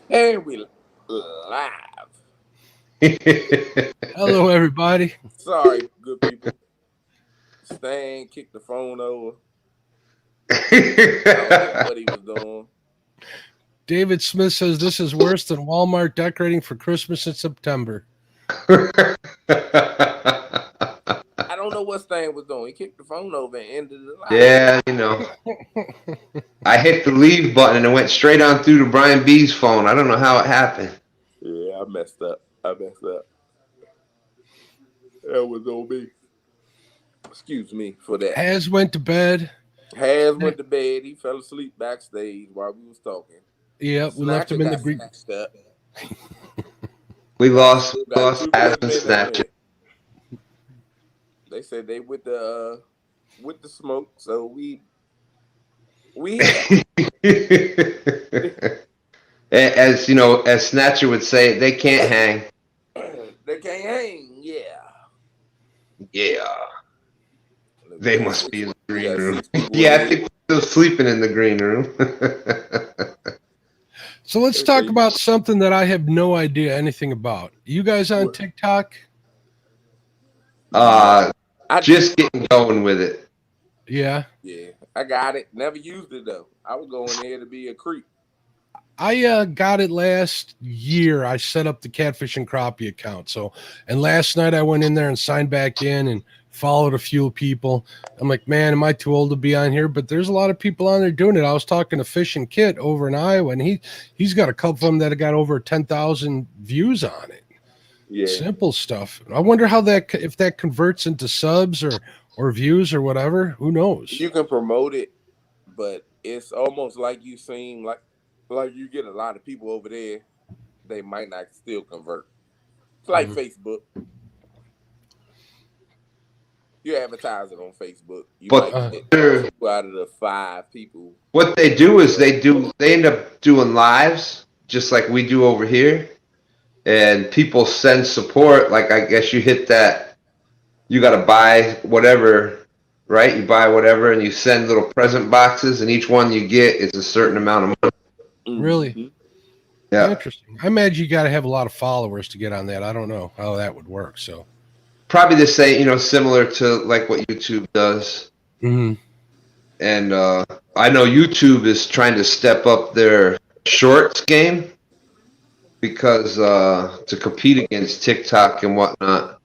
And we live. Hello, everybody. Sorry, good people. Stan kicked the phone over. I don't know what he was doing. David Smith says this is worse than Walmart decorating for Christmas in September. I don't know what Stan was doing. He kicked the phone over and ended the live. Yeah, I hit the leave button and it went straight on through to Brian B's phone. I don't know how it happened. Yeah, I messed up. That was on me. Excuse me for that. Has went to bed. Has went to bed. He fell asleep backstage while we was talking. Yep, we left him in the green. Snatched up. We But we lost still got 2 Has more and minutes. Snatcher. They said they with the smoke, so we As as Snatcher would say, they can't hang. they can't hang. Yeah, Yeah, they must be in the We green got room. 6 people Yeah, in I here. think we're still sleeping in the green room. So let's talk about something that I have no idea anything about. You guys on What? TikTok? I Just getting going with it. Yeah. yeah, I got it. Never used it though. I was going there to be a creep. I got it last year. I set up the Catfish and Crappie account. And last night I went in there and signed back in and followed a few people. I'm like, man, am I too old to be on here? But there's a lot of people on there doing it. I was talking to Fish and Kit over in Iowa, and he's got a couple of them that have got over 10,000 views on it. Yeah, Simple stuff. I wonder how if that converts into subs or views or whatever. Who knows? you can promote it, but it's almost like you seem like you get a lot of people over there. They might not still convert. It's like Facebook. You advertise it on Facebook. You But might get they're- 2 out of the 5 people. what they do is they end up doing lives just like we do over here, and people send support. Like, I guess you hit that, you got to buy whatever, right? You buy whatever and you send little present boxes, and each one you get is a certain amount of money. Really? Mhm. Yeah, Interesting. I imagine you got to have a lot of followers to get on that. I don't know how that would work. So, probably the same, similar to like what YouTube does. And I know YouTube is trying to step up their shorts game because to compete against TikTok and whatnot.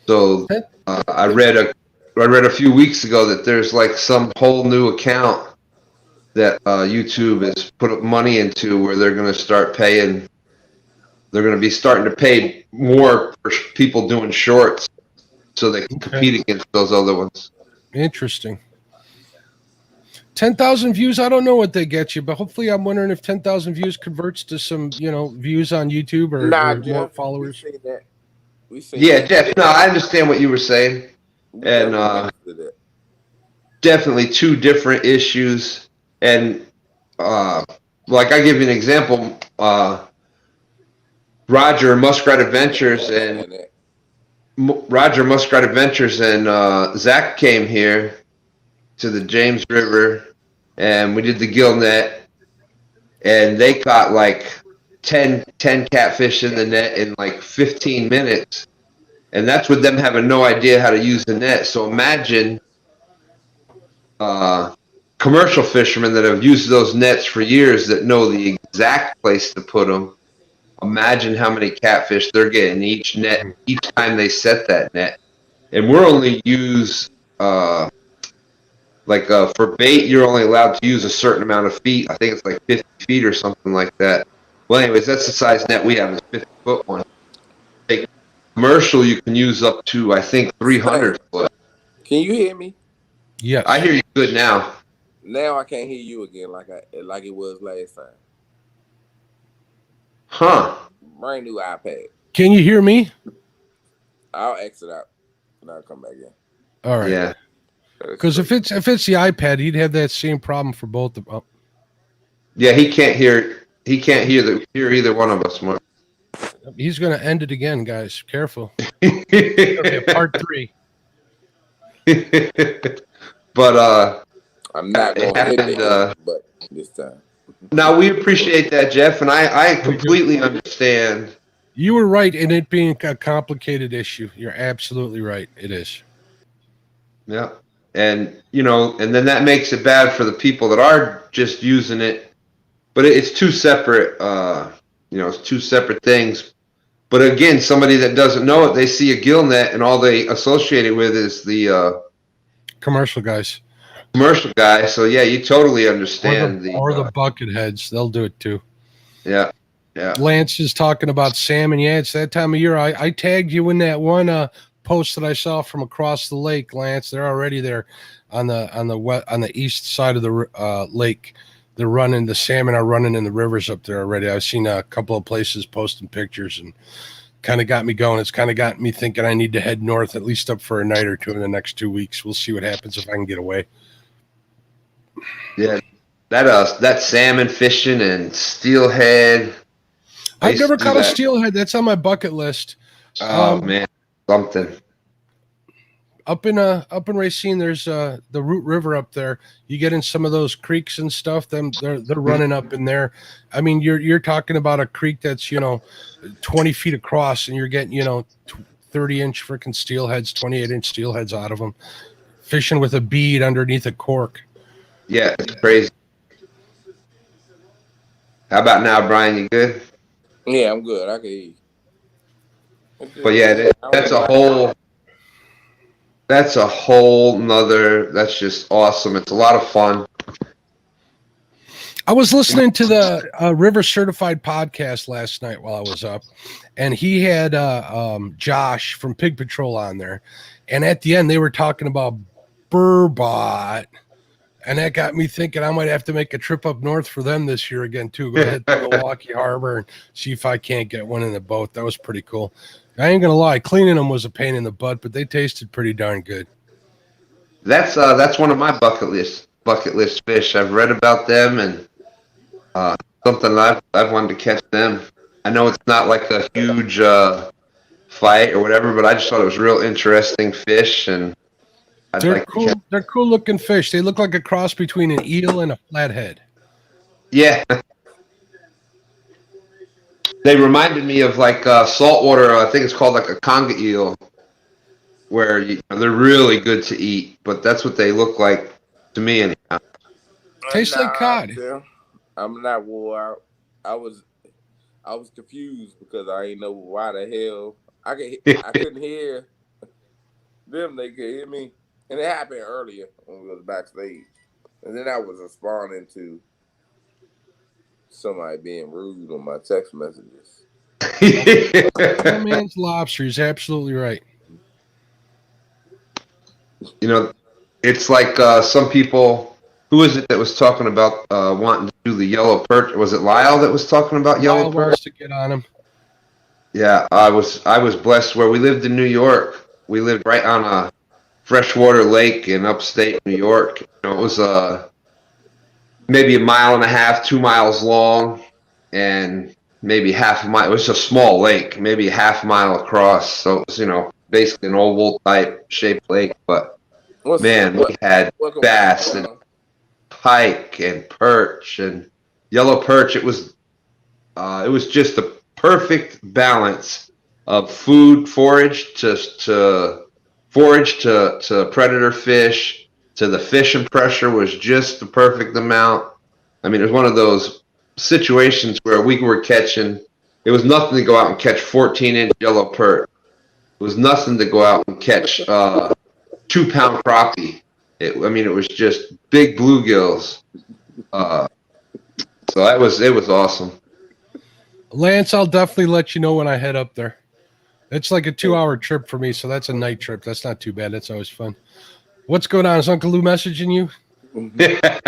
So I read a few weeks ago that there's like some whole new account that YouTube has put up money into, where they're going to start paying. They're going to be starting to pay more for people doing shorts, so they can compete against those other ones. Interesting. 10,000 views. I don't know what they get you, but hopefully, I'm wondering if 10,000 views converts to some, views on YouTube or more Jeff, followers. We seen that. Yeah, Jeff. No, I understand what you were saying, and definitely two different issues. And like, I give you an example. Roger Muskrat Adventures and Zach came here to the James River, and we did the gill net, and they caught like 10 catfish in the net in like 15 minutes. And that's with them having no idea how to use the net. So imagine commercial fishermen that have used those nets for years that know the exact place to put them. Imagine how many catfish they're getting each time they set that net. And we're only use for bait, you're only allowed to use a certain amount of feet. I think it's like 50 feet or something like that. Well, anyways, that's the size net we have, is 50-foot one. Commercial, you can use up to, I think, 300 foot. Can you hear me? Yes. I hear you good now. Now I can't hear you again like it was last time. Huh. Brand new iPad. Can you hear me? I'll exit out and I'll come back in. All right. Yeah. Because if it's the iPad, he'd have that same problem for both of them. Yeah, he can't hear. He can't hear either one of us, Mark. He's going to end it again, guys. Careful. Okay, part 3. But I'm not going to hit the end, but this time. Now we appreciate that, Jeff, and I completely understand. You were right in it being a complicated issue. You're absolutely right. It is. Yeah. And, and then that makes it bad for the people that are just using it. But it's two separate, it's two separate things. But again, somebody that doesn't know it, they see a gill net and all they associate it with is the commercial guys. Commercial guy. So, yeah, you totally understand. Or the bucket heads. They'll do it too. Yeah. Yeah. Lance is talking about salmon. Yeah, it's that time of year. I tagged you in that one post that I saw from across the lake, Lance. They're already there on the east side of the lake. They're running. The salmon are running in the rivers up there already. I've seen a couple of places posting pictures and kind of got me going. It's kind of got me thinking I need to head north at least up for a night or two in the next 2 weeks. We'll see what happens if I can get away. Yeah, that salmon fishing and steelhead. I've never caught a steelhead. That's on my bucket list. Oh man, something. Up in Racine, there's the Root River up there. You get in some of those creeks and stuff. They're running up in there. I mean, you're talking about a creek that's 20 feet across, and you're getting 30-inch freaking steelheads, 28-inch steelheads out of them, fishing with a bead underneath a cork. Yeah, it's crazy. How about now, Brian? You good? Yeah, I'm good. I can hear you. But yeah, that's a whole nother. That's just awesome. It's a lot of fun. I was listening to the River Certified podcast last night while I was up, and he had Josh from Pig Patrol on there, and at the end they were talking about burbot. And that got me thinking I might have to make a trip up north for them this year again, too. Go ahead to Milwaukee Harbor and see if I can't get one in the boat. That was pretty cool. I ain't going to lie. Cleaning them was a pain in the butt, but they tasted pretty darn good. That's one of my bucket list fish. I've read about them and something I've wanted to catch them. I know it's not like a huge fight or whatever, but I just thought it was a real interesting fish, and they're cool. They're cool looking fish. They look like a cross between an eel and a flathead. Yeah. They reminded me of like saltwater. I think it's called like a conga eel, where they're really good to eat. But that's what they look like to me anyhow. Tastes like cod. I'm not wore out. I was confused because I didn't know why the hell I couldn't hear them. They could hear me. And it happened earlier when we was backstage. And then I was responding to somebody being rude on my text messages. That man's lobster. He's absolutely right. It's like some people. Who is it that was talking about wanting to do the yellow perch? Was it Lyle that was talking about yellow perch? Wants to get on him. Yeah, I was blessed where we lived in New York. We lived right on a freshwater lake in upstate New York. It was maybe 1.5 miles, 2 miles long, and maybe half a mile. It was a small lake, maybe half a mile across. So it was, basically an oval type shaped lake. But we had bass and pike and perch and yellow perch. It was just the perfect balance of food, forage to predator fish, to the fishing pressure was just the perfect amount. I mean, it was one of those situations where we were catching. It was nothing to go out and catch 14-inch yellow perch. It was nothing to go out and catch 2-pound crappie. It was just big bluegills. So it was awesome. Lance, I'll definitely let you know when I head up there. It's like a 2-hour trip for me, so that's a night trip. That's not too bad. That's always fun. What's going on? Is Uncle Lou messaging you? That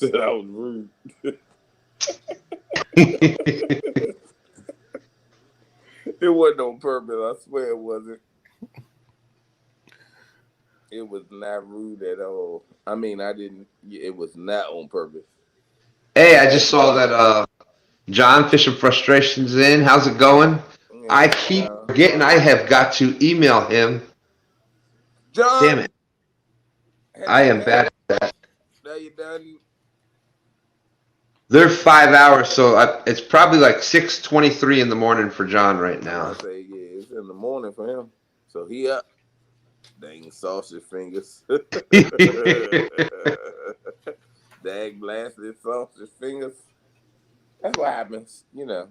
was rude. It wasn't on purpose. I swear it wasn't. It was not rude at all. I mean, it was not on purpose. Hey, I just saw that John Fishing Frustrations in. How's it going? Yeah, I keep forgetting I have got to email him. John, damn it. I am bad at that. Now you done. They're 5 hours, so it's probably like 6:23 in the morning for John right now. I say, yeah, it's in the morning for him. So he up. Dang sausage fingers. Dang blasted sausage fingers. That's what happens, you know.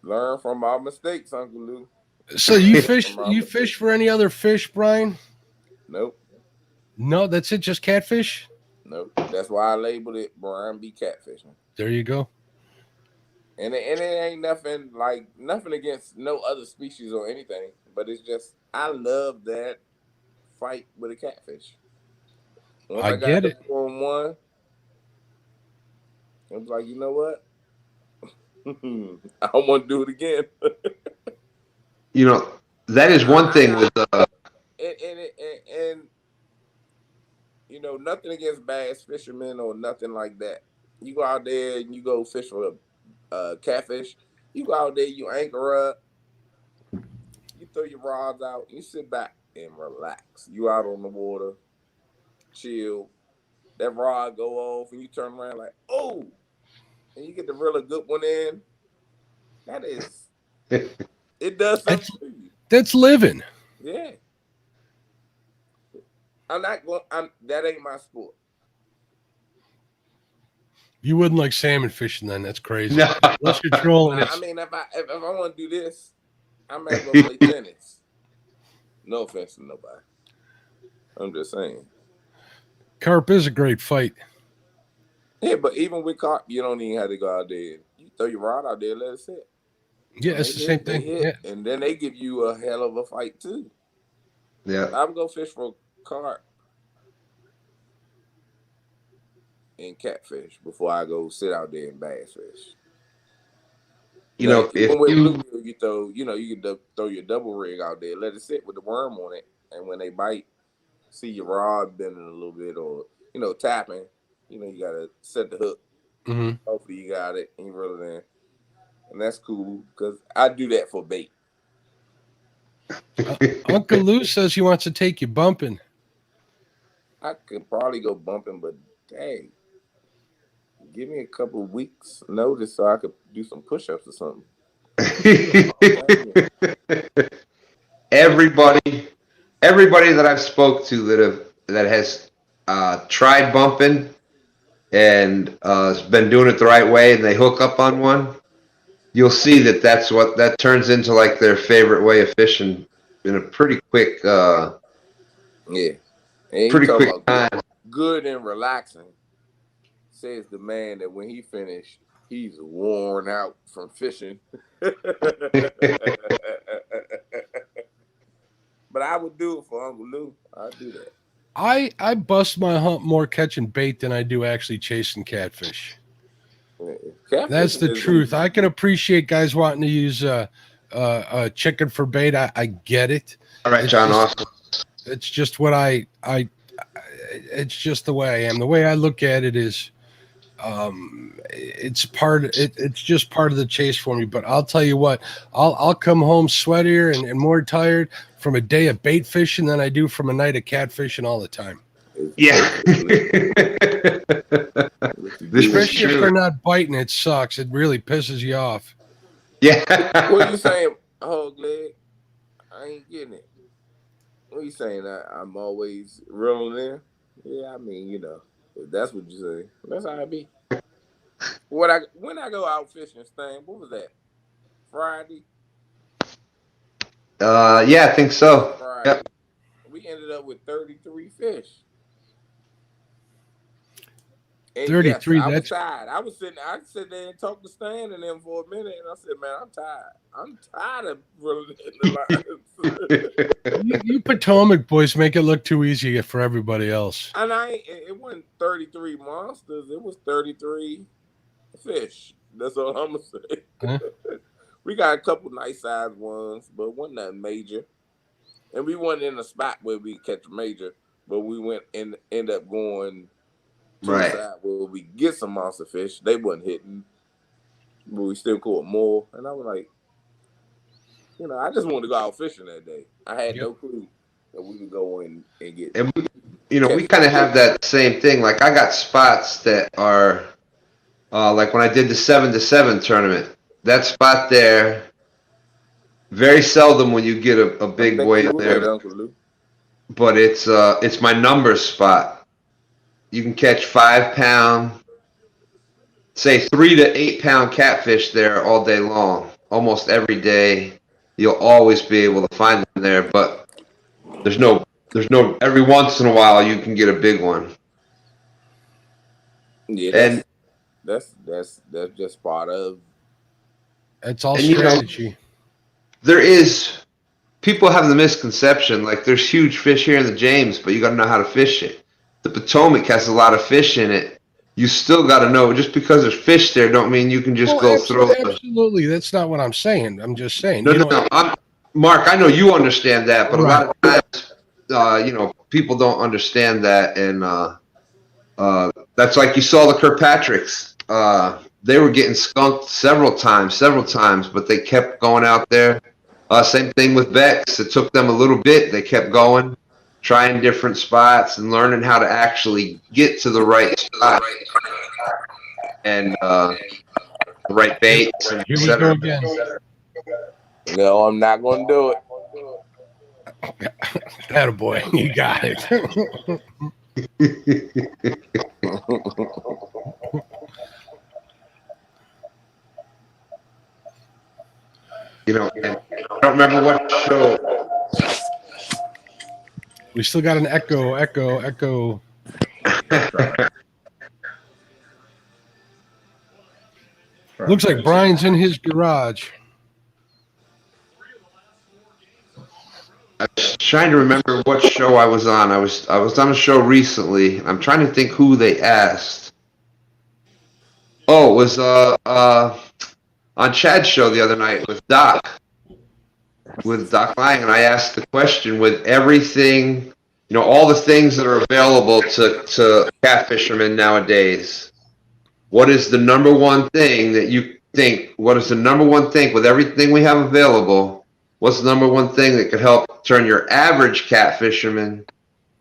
Learn from our mistakes, Uncle Lou. So you fish for any other fish, Brian? Nope. No, that's it, just catfish? Nope. That's why I labeled it Brian B. Catfishing. There you go. And it ain't nothing against no other species or anything, but it's just I love that fight with a catfish. Once I get it. 4-1, I was like, you know what? I don't want to do it again. You know, that is one thing with and you know, nothing against bass fishermen or nothing like that. You go out there and you go fish for a catfish. You go out there, you anchor up, you throw your rods out, you sit back and relax. You out on the water, chill. That rod go off and you turn around like, oh, and you get the really good one in. That is, it does something to you. That's living. Yeah. I'm not going. That ain't my sport. You wouldn't like salmon fishing then? That's crazy. No. Less controlling it. I mean, if I want to do this, I might as well play tennis. No offense to nobody. I'm just saying. Carp is a great fight. Yeah, but even with carp, you don't even have to go out there. You throw your rod out there, let it sit. Yeah, it's the same thing. Yeah. And then they give you a hell of a fight too. Yeah. I would go fish for carp and catfish before I go sit out there and bass fish. You know, if with you bluegill, you throw, you can throw your double rig out there, let it sit with the worm on it, and when they bite, see your rod bending a little bit or tapping, you gotta set the hook. Mm-hmm. Hopefully you got it and you reel it in, and that's cool because I do that for bait. Uncle Lou says he wants to take you bumping. I could probably go bumping, but dang, give me a couple of weeks notice so I could do some push-ups or something. everybody that I've spoke to that has tried bumping and has been doing it the right way, and they hook up on one, you'll see that's what that turns into, like their favorite way of fishing in a pretty quick time. Good and relaxing. Says the man that when he finished, he's worn out from fishing. But I would do it for Uncle Lou. I'd do that. I bust my hump more catching bait than I do actually chasing catfish. That's the truth. I can appreciate guys wanting to use chicken for bait. I get it. All right, John. Awesome. It's just what it's just the way I am. The way I look at it is, it's just part of the chase for me. But I'll tell you what, I'll come home sweatier and more tired from a day of bait fishing than I do from a night of catfishing all the time. Yeah. Especially if they're not biting, it sucks. It really pisses you off. Yeah. What are you saying, Hog Leg? I ain't getting it. What are you saying? I'm always reeling in? Yeah, I mean, if that's what you say, that's how it be. When I go out fishing, Stan, what was that? Friday? Yeah, I think so. Friday. Yep. We ended up with 33 fish. And 33. Yes, I was that's tired. I sit there and talk to Stan and them for a minute, and I said, "Man, I'm tired. I'm tired of reeling in the lines." you Potomac boys make it look too easy for everybody else. And it wasn't 33 monsters. It was 33 fish. That's all I'm gonna say. Huh? We got a couple nice sized ones, but wasn't nothing major. And we weren't in a spot where we catch a major, but we end up going to the side where we get some monster fish. They wasn't hitting, but we still caught more. And I was like, I just wanted to go out fishing that day. I had no clue that we could go in and get. we kind of have that same thing. Like I got spots that are like when I did the 7-7 tournament. That spot there, very seldom when you get a big weight there, but it's my numbers spot. You can catch 5-pound, say 3 to 8 pound catfish there all day long, almost every day. You'll always be able to find them there, but there's no every once in a while you can get a big one. Yeah, that's just part of. It's all strategy. There is people have the misconception like there's huge fish here in the James, but you got to know how to fish it. The Potomac has a lot of fish in it. You still got to know. Just because there's fish there, don't mean you can just go throw. Absolutely, that's not what I'm saying. I'm just saying. No. Mark, I know you understand that, but a lot of times, people don't understand that, and that's like you saw the Kirkpatricks. They were getting skunked several times, but they kept going out there. Same thing with Bex. It took them a little bit. They kept going, trying different spots and learning how to actually get to the right spot and the right baits. Here we go again. No, I'm not going to do it. Attaboy, you got it. I don't remember what show. We still got an echo. Looks like Brian's in his garage. I was trying to remember what show I was on. I was on a show recently. I'm trying to think who they asked. Oh, it was on Chad's show the other night with Doc Lang, and I asked the question with everything, all the things that are available to cat fishermen nowadays. What is the number one thing that you think? What is the number one thing with everything we have available? What's the number one thing that could help turn your average cat fisherman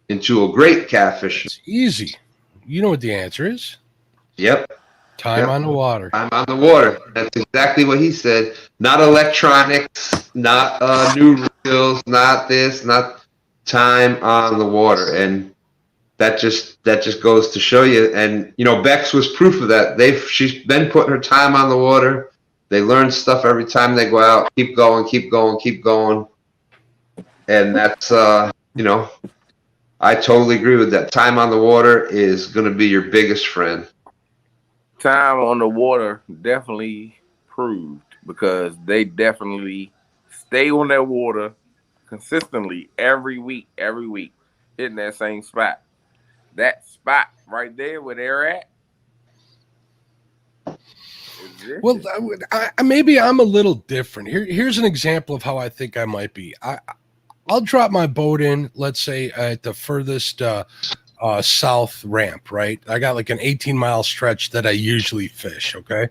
into a great cat fisherman? It's easy. You know what the answer is. Yep. Time on the water. Time on the water. That's exactly what he said. Not electronics, not new reels, not this, not time on the water. And that just goes to show you. And Bex was proof of that. She's been putting her time on the water. They learn stuff every time they go out. Keep going. And that's I totally agree with that. Time on the water is going to be your biggest friend. Time on the water definitely proved, because they definitely stay on that water consistently every week, hitting that same spot. That spot right there where they're at. Well, maybe I'm a little different. Here's an example of how I think I might be. I'll drop my boat in, let's say, at the furthest south ramp, right? I got like an 18-mile stretch that I usually fish, okay?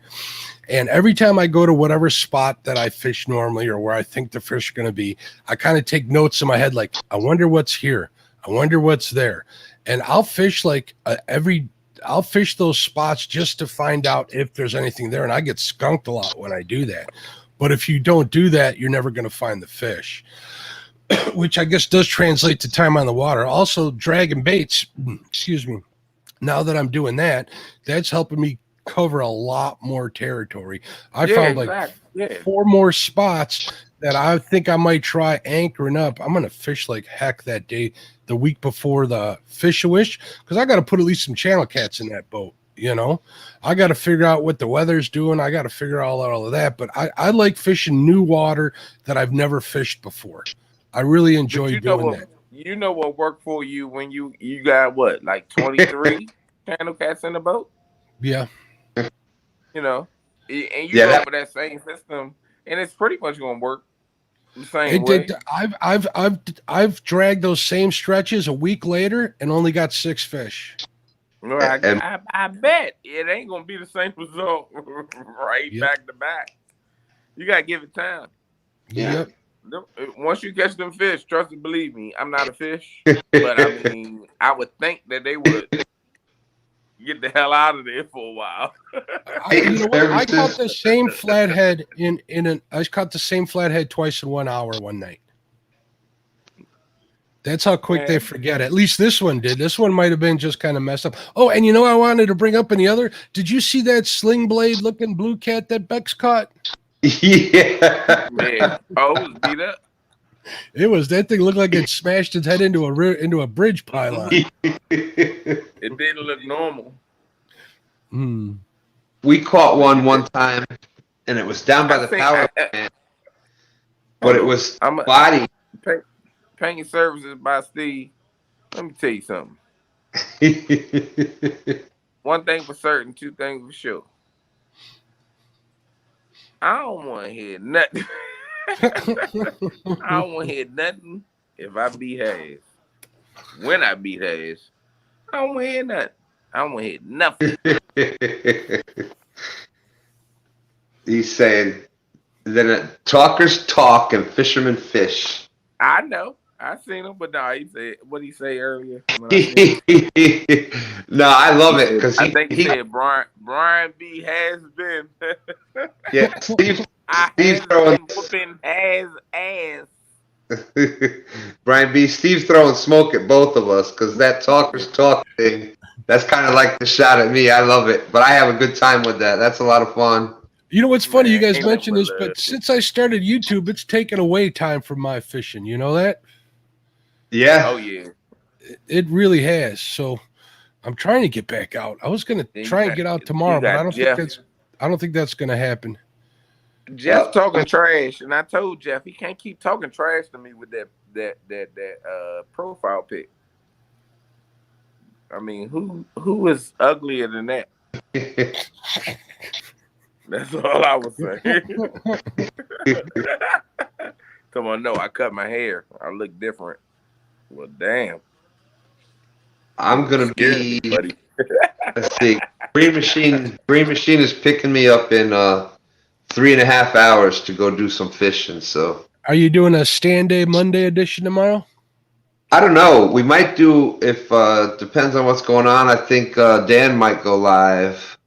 And every time I go to whatever spot that I fish normally or where I think the fish are going to be, I kind of take notes in my head like, I wonder what's here. I wonder what's there. And I'll fish I'll fish those spots just to find out if there's anything there. And I get skunked a lot when I do that. But if you don't do that, you're never going to find the fish, which I guess does translate to time on the water. Also, dragging baits, excuse me. Now that I'm doing that, that's helping me cover a lot more territory. I found like 4 more spots that I think I might try anchoring up. I'm going to fish like heck that day, the week before the Fish-A-Wish, because I got to put at least some channel cats in that boat. I got to figure out what the weather's doing. I got to figure out all of that. But I like fishing new water that I've never fished before. I really enjoy doing that. You know what worked for you when you got what, like 23 channel cats in the boat? Yeah. And you go for that same system, and it's pretty much going to work the same way. I've dragged those same stretches a week later and only got 6 fish. No, I bet it ain't going to be the same result back to back. You got to give it time. Yep. Once you catch them fish, trust and believe me, I'm not a fish, but I mean, I would think that they would get the hell out of there for a while. I caught the same flathead I caught the same flathead twice in 1 hour one night. That's how quick they forget. At least this one did. This one might have been just kind of messed up. Oh, and I wanted to bring up any other. Did you see that sling blade looking blue cat that Bex caught? Yeah. Man, oh, it was beat up. That thing looked like it smashed its head into a bridge pylon. It didn't look normal. We caught one time, and it was down by the power plant, but it was body. Painting services by Steve. Let me tell you something. One thing for certain, two things for sure. I don't want to hear nothing. I don't want to hear nothing if I beat Hayes. When I beat Hayes, I don't want to hear nothing. I don't want to hear nothing. He's saying, then talkers talk and fishermen fish. I know. I seen him, but no, he said what did he say earlier? No, I love it because I think he said Brian B has been. Yeah, Steve throwing whooping Hayes ass. Brian B. Steve's throwing smoke at both of us because that talkers talk thing. That's kind of like the shot at me. I love it, but I have a good time with that. That's a lot of fun. You know what's funny? You guys mentioned this, but since I started YouTube, it's taken away time from my fishing. You know that? Yeah. Oh yeah. It really has. So I'm trying to get back out. I was going to try and get out tomorrow, but I don't think that's going to happen. Jeff's talking trash, and I told Jeff he can't keep talking trash to me with that profile pic. I mean, who is uglier than that? That's all I was saying. Come on, no, I cut my hair. I look different. Well, damn. I'm gonna be. Let's see. Green Machine is picking me up in 3.5 hours to go do some fishing. So. Are you doing a Stand Day Monday edition tomorrow? I don't know. We might do if depends on what's going on. I think Dan might go live,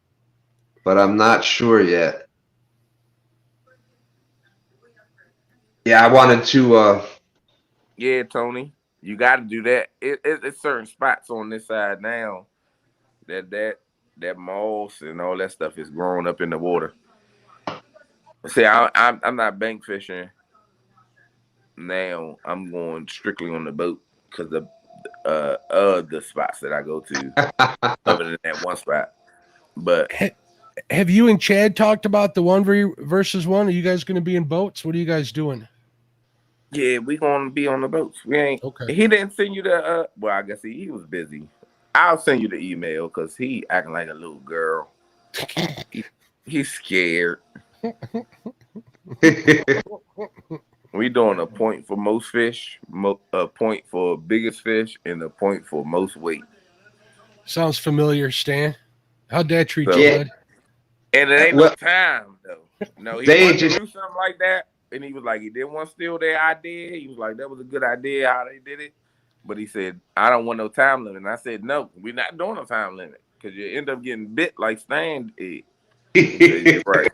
but I'm not sure yet. Yeah, I wanted to. Yeah, Tony. You got to do that. It's certain spots on this side now that moss and all that stuff is growing up in the water. See, I'm not bank fishing now. I'm going strictly on the boat because of the spots that I go to, other than that one spot. But have you and Chad talked about the 1v1? Are you guys going to be in boats? What are you guys doing? Yeah, we gonna be on the boats. We ain't. Okay. He didn't send you the. Well, I guess he was busy. I'll send you the email because he acting like a little girl. He's scared. We doing a point for most fish, a point for biggest fish, and a point for most weight. Sounds familiar, Stan. How'd that treat you, bud? And it ain't no time though. No, he wanted to do something like that. And he was like, he didn't want to steal their idea. He was like, that was a good idea how they did it. But he said, I don't want no time limit. And I said, no, we're not doing a time limit because you end up getting bit like Stan did. Right.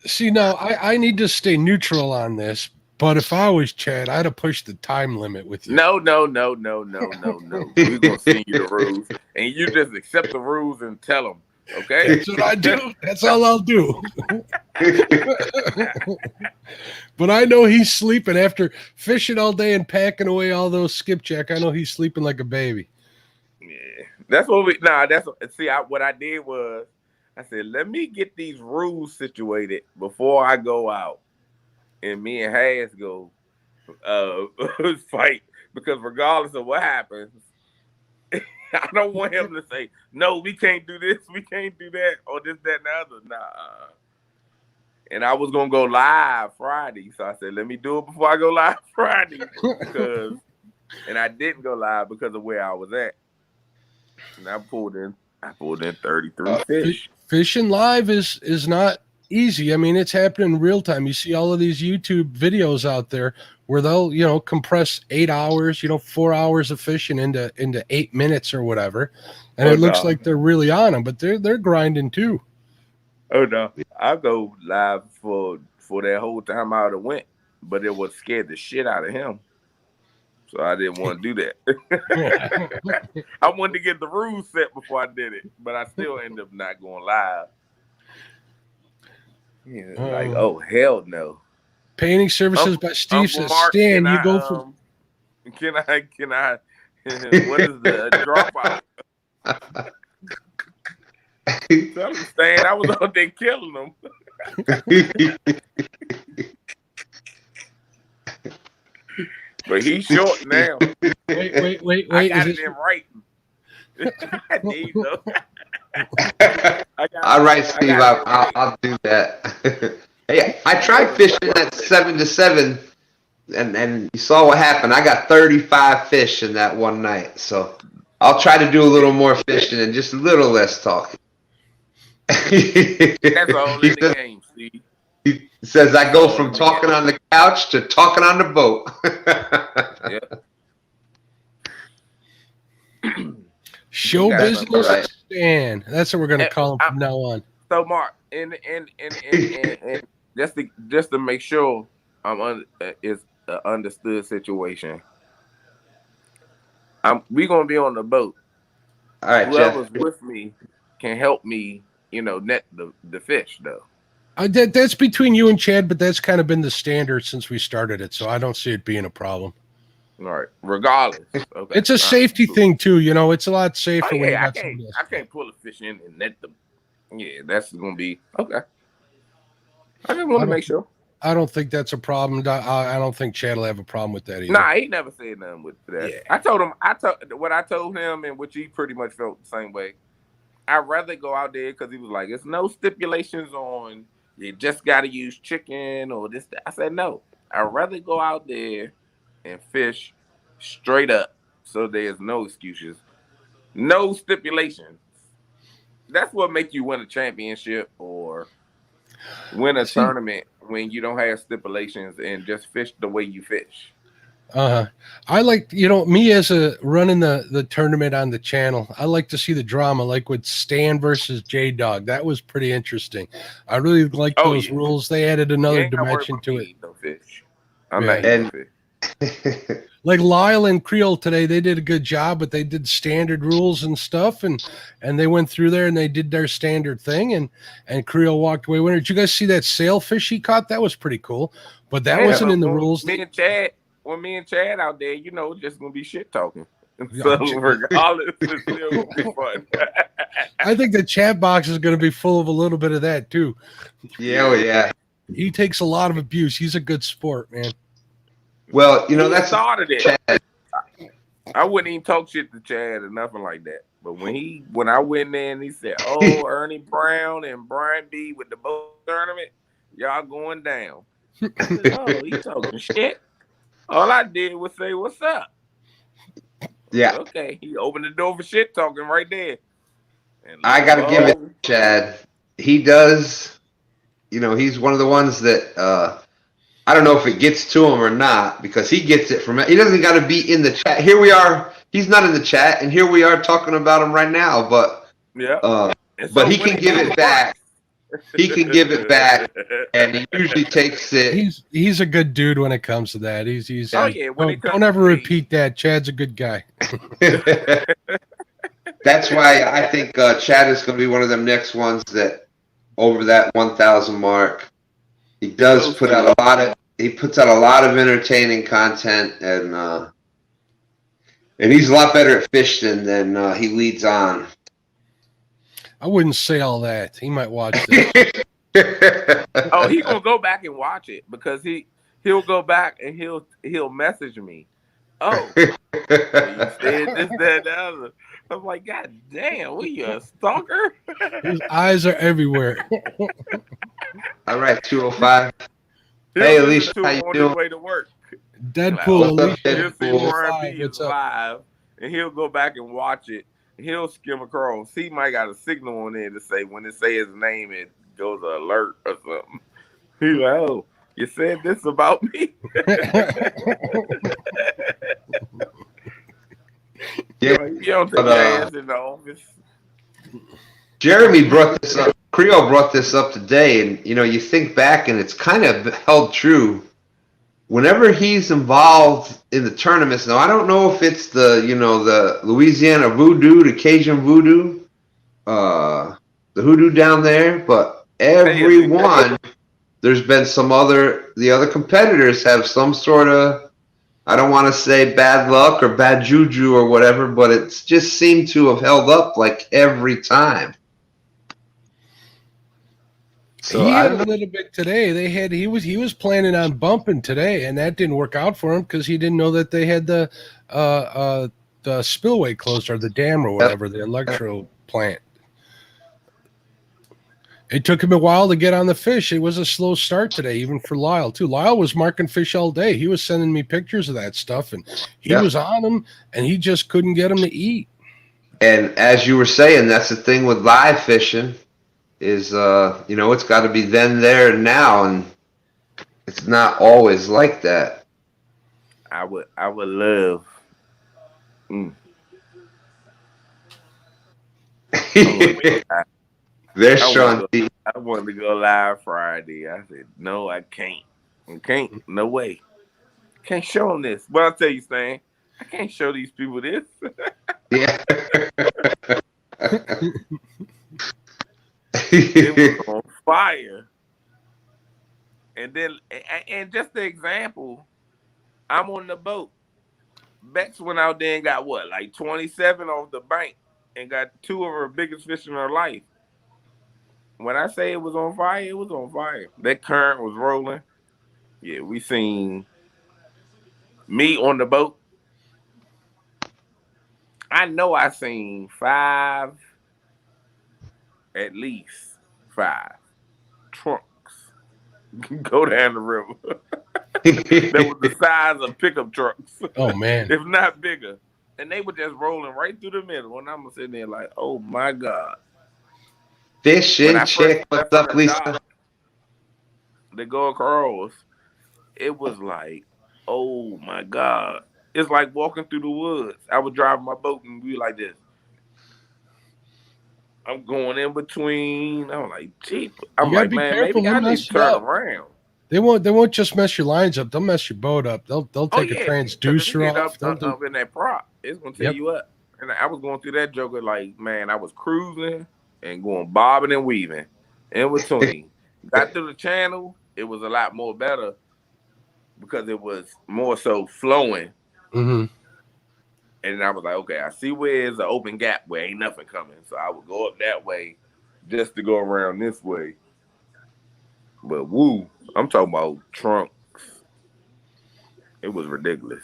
See, now I need to stay neutral on this. But if I was Chad, I'd have pushed the time limit with you. No. We're going to send you the rules. And you just accept the rules and tell them. Okay, that's what I do. That's all I'll do. But I know he's sleeping after fishing all day and packing away all those skipjack. I know he's sleeping like a baby. Yeah, that's what we. What I did was I said, let me get these rules situated before I go out, and me and Hayes go fight because regardless of what happens. I don't want him to say, no, we can't do this, we can't do that, or this, that, and the other. Nah. And I was going to go live Friday. So I said, let me do it before I go live Friday. And I didn't go live because of where I was at. And I pulled in 33 fish. Fishing live is not easy. I mean, it's happening in real time. You see all of these YouTube videos out there where they'll compress 8 hours, 4 hours of fishing into 8 minutes or whatever, and it looks like they're really on them, but they're grinding too. Oh no, I go live for that whole time I would have went, but it was scared the shit out of him. So I didn't want to do that. I wanted to get the rules set before I did it, but I still ended up not going live. Yeah, like, oh hell no. Painting services by Steve says, Stan, you go for. Can I? What is the dropout? Tell him, Stan, I was out there killing them. But he's short now. Wait. I got it in writing. There you go. All right, Steve, I'll do that. Hey, I tried fishing at 7 to 7, and you saw what happened. I got 35 fish in that one night. So I'll try to do a little more fishing and just a little less talking. That's all in the game, Steve. He says I go from talking on the couch to talking on the boat. Show business Stan. That's what we're gonna call him from now on. So Mark, and just to make sure it's an understood situation. We gonna be on the boat. All right, whoever's with me can help me, net the fish though. That's between you and Chad, but that's kind of been the standard since we started it, so I don't see it being a problem. All right, regardless. Okay. It's a safety thing too, It's a lot safer when you got I can't pull a fish in and net them. Yeah, that's gonna be okay. I just want to make sure. I don't think that's a problem. I don't think Chad will have a problem with that either. Nah, he never said nothing with that. Yeah. I told him, and which he pretty much felt the same way. I'd rather go out there because he was like, "It's no stipulations on you just got to use chicken or this." I said, "No, I'd rather go out there and fish straight up, so there's no excuses, no stipulations. That's what makes you win a championship or win a tournament when you don't have stipulations and just fish the way you fish." I like, me as running the tournament on the channel, I like to see the drama, like with Stan versus J-Dog. That was pretty interesting. I really like those rules. They added another dimension to it. No fish. I'm not eating fish. Like Lyle and Creole today, they did a good job, but they did standard rules and stuff, and they went through there and they did their standard thing, and Creole walked away winner. Did you guys see that sailfish he caught? That was pretty cool, but that wasn't in the rules. Me and Chad out there, just gonna be shit talking. So regardless, it's still gonna be fun. I think the chat box is gonna be full of a little bit of that too. Yeah. He takes a lot of abuse. He's a good sport, man. Well, that's started it. Chad. I wouldn't even talk shit to Chad or nothing like that. But when I went there and he said, "Oh, Ernie Brown and Brian B with the boat tournament, y'all going down." I said, "Oh, he talking shit." All I did was say, "What's up?" Yeah. Okay. He opened the door for shit talking right there. And I gotta give it to Chad. He does. He's one of the ones that. I don't know if it gets to him or not because he gets it from. He doesn't got to be in the chat. Here we are. He's not in the chat, and here we are talking about him right now. But but he can give it back. He can give it back, and he usually takes it. He's a good dude when it comes to that. He's don't ever repeat that. Chad's a good guy. That's why I think Chad is going to be one of them next ones that over that 1,000 mark. He does put out he puts out a lot of entertaining content, and he's a lot better at fishing than he leads on. I wouldn't say all that. He might watch this. Oh, he's gonna go back and watch it because he'll go back and he'll message me. Oh, you said this, that, the other. I'm like, God damn, what you a stalker? His eyes are everywhere. All right, 205. Hey, Alicia, how you doing? Way to work. Deadpool, Alicia. He'll see Warren B is live, and he'll go back and watch it. He'll skim across. He might got a signal on there to say when it say his name, it goes an alert or something. He's like, "Oh, You said this about me. Yeah, You don't take your ass in the office. Jeremy brought this up. Creole brought this up today, and you think back, and it's kind of held true. Whenever he's involved in the tournaments, now I don't know if it's the Louisiana Voodoo, the Cajun Voodoo, the Hoodoo down there, but everyone, there's been the other competitors have some sort of, I don't want to say bad luck or bad juju or whatever, but it's just seemed to have held up like every time. So he had a little bit today. He was planning on bumping today, and that didn't work out for him because he didn't know that they had the spillway closed, or the dam, or whatever, the electro plant. It took him a while to get on the fish. It was a slow start today, even for Lyle too. Lyle was marking fish all day. He was sending me pictures of that stuff, and he was on them, and he just couldn't get them to eat. And as you were saying, that's the thing with live fishing. Is it's got to be then, there, and now, and it's not always like that. I would love. There's Sean T. I wanted to go live Friday. I said, no, I can't. No way. Can't show them this. But I'll tell you, Stan, I can't show these people this. Yeah. It was on fire. And just the example, I'm on the boat. Bex went out there and got what, like 27 off the bank, and got 2 of her biggest fish in her life. When I say it was on fire, it was on fire. That current was rolling. Yeah, we seen me on the boat. I know I seen 5, at least 5 trunks go down the river. That was the size of pickup trucks. Oh, man. If not bigger. And they were just rolling right through the middle. And I'm sitting there like, oh, my God. Fish and chick. What's up, Lisa? They go across. It was like, oh, my God. It's like walking through the woods. I was driving my boat and we like this. I'm going in between. I'm like, gee. I'm like, man, maybe I need to turn around. They won't just mess your lines up. They'll mess your boat up. They'll take a transducer off. Up in that prop. It's gonna tear you up. And I was going through that joker like, man, I was cruising and going bobbing and weaving in between. Got through the channel. It was a lot more better because it was more so flowing. Mm-hmm. And I was like, okay, I see where there's an open gap where ain't nothing coming. So I would go up that way just to go around this way. But woo, I'm talking about trunks. It was ridiculous.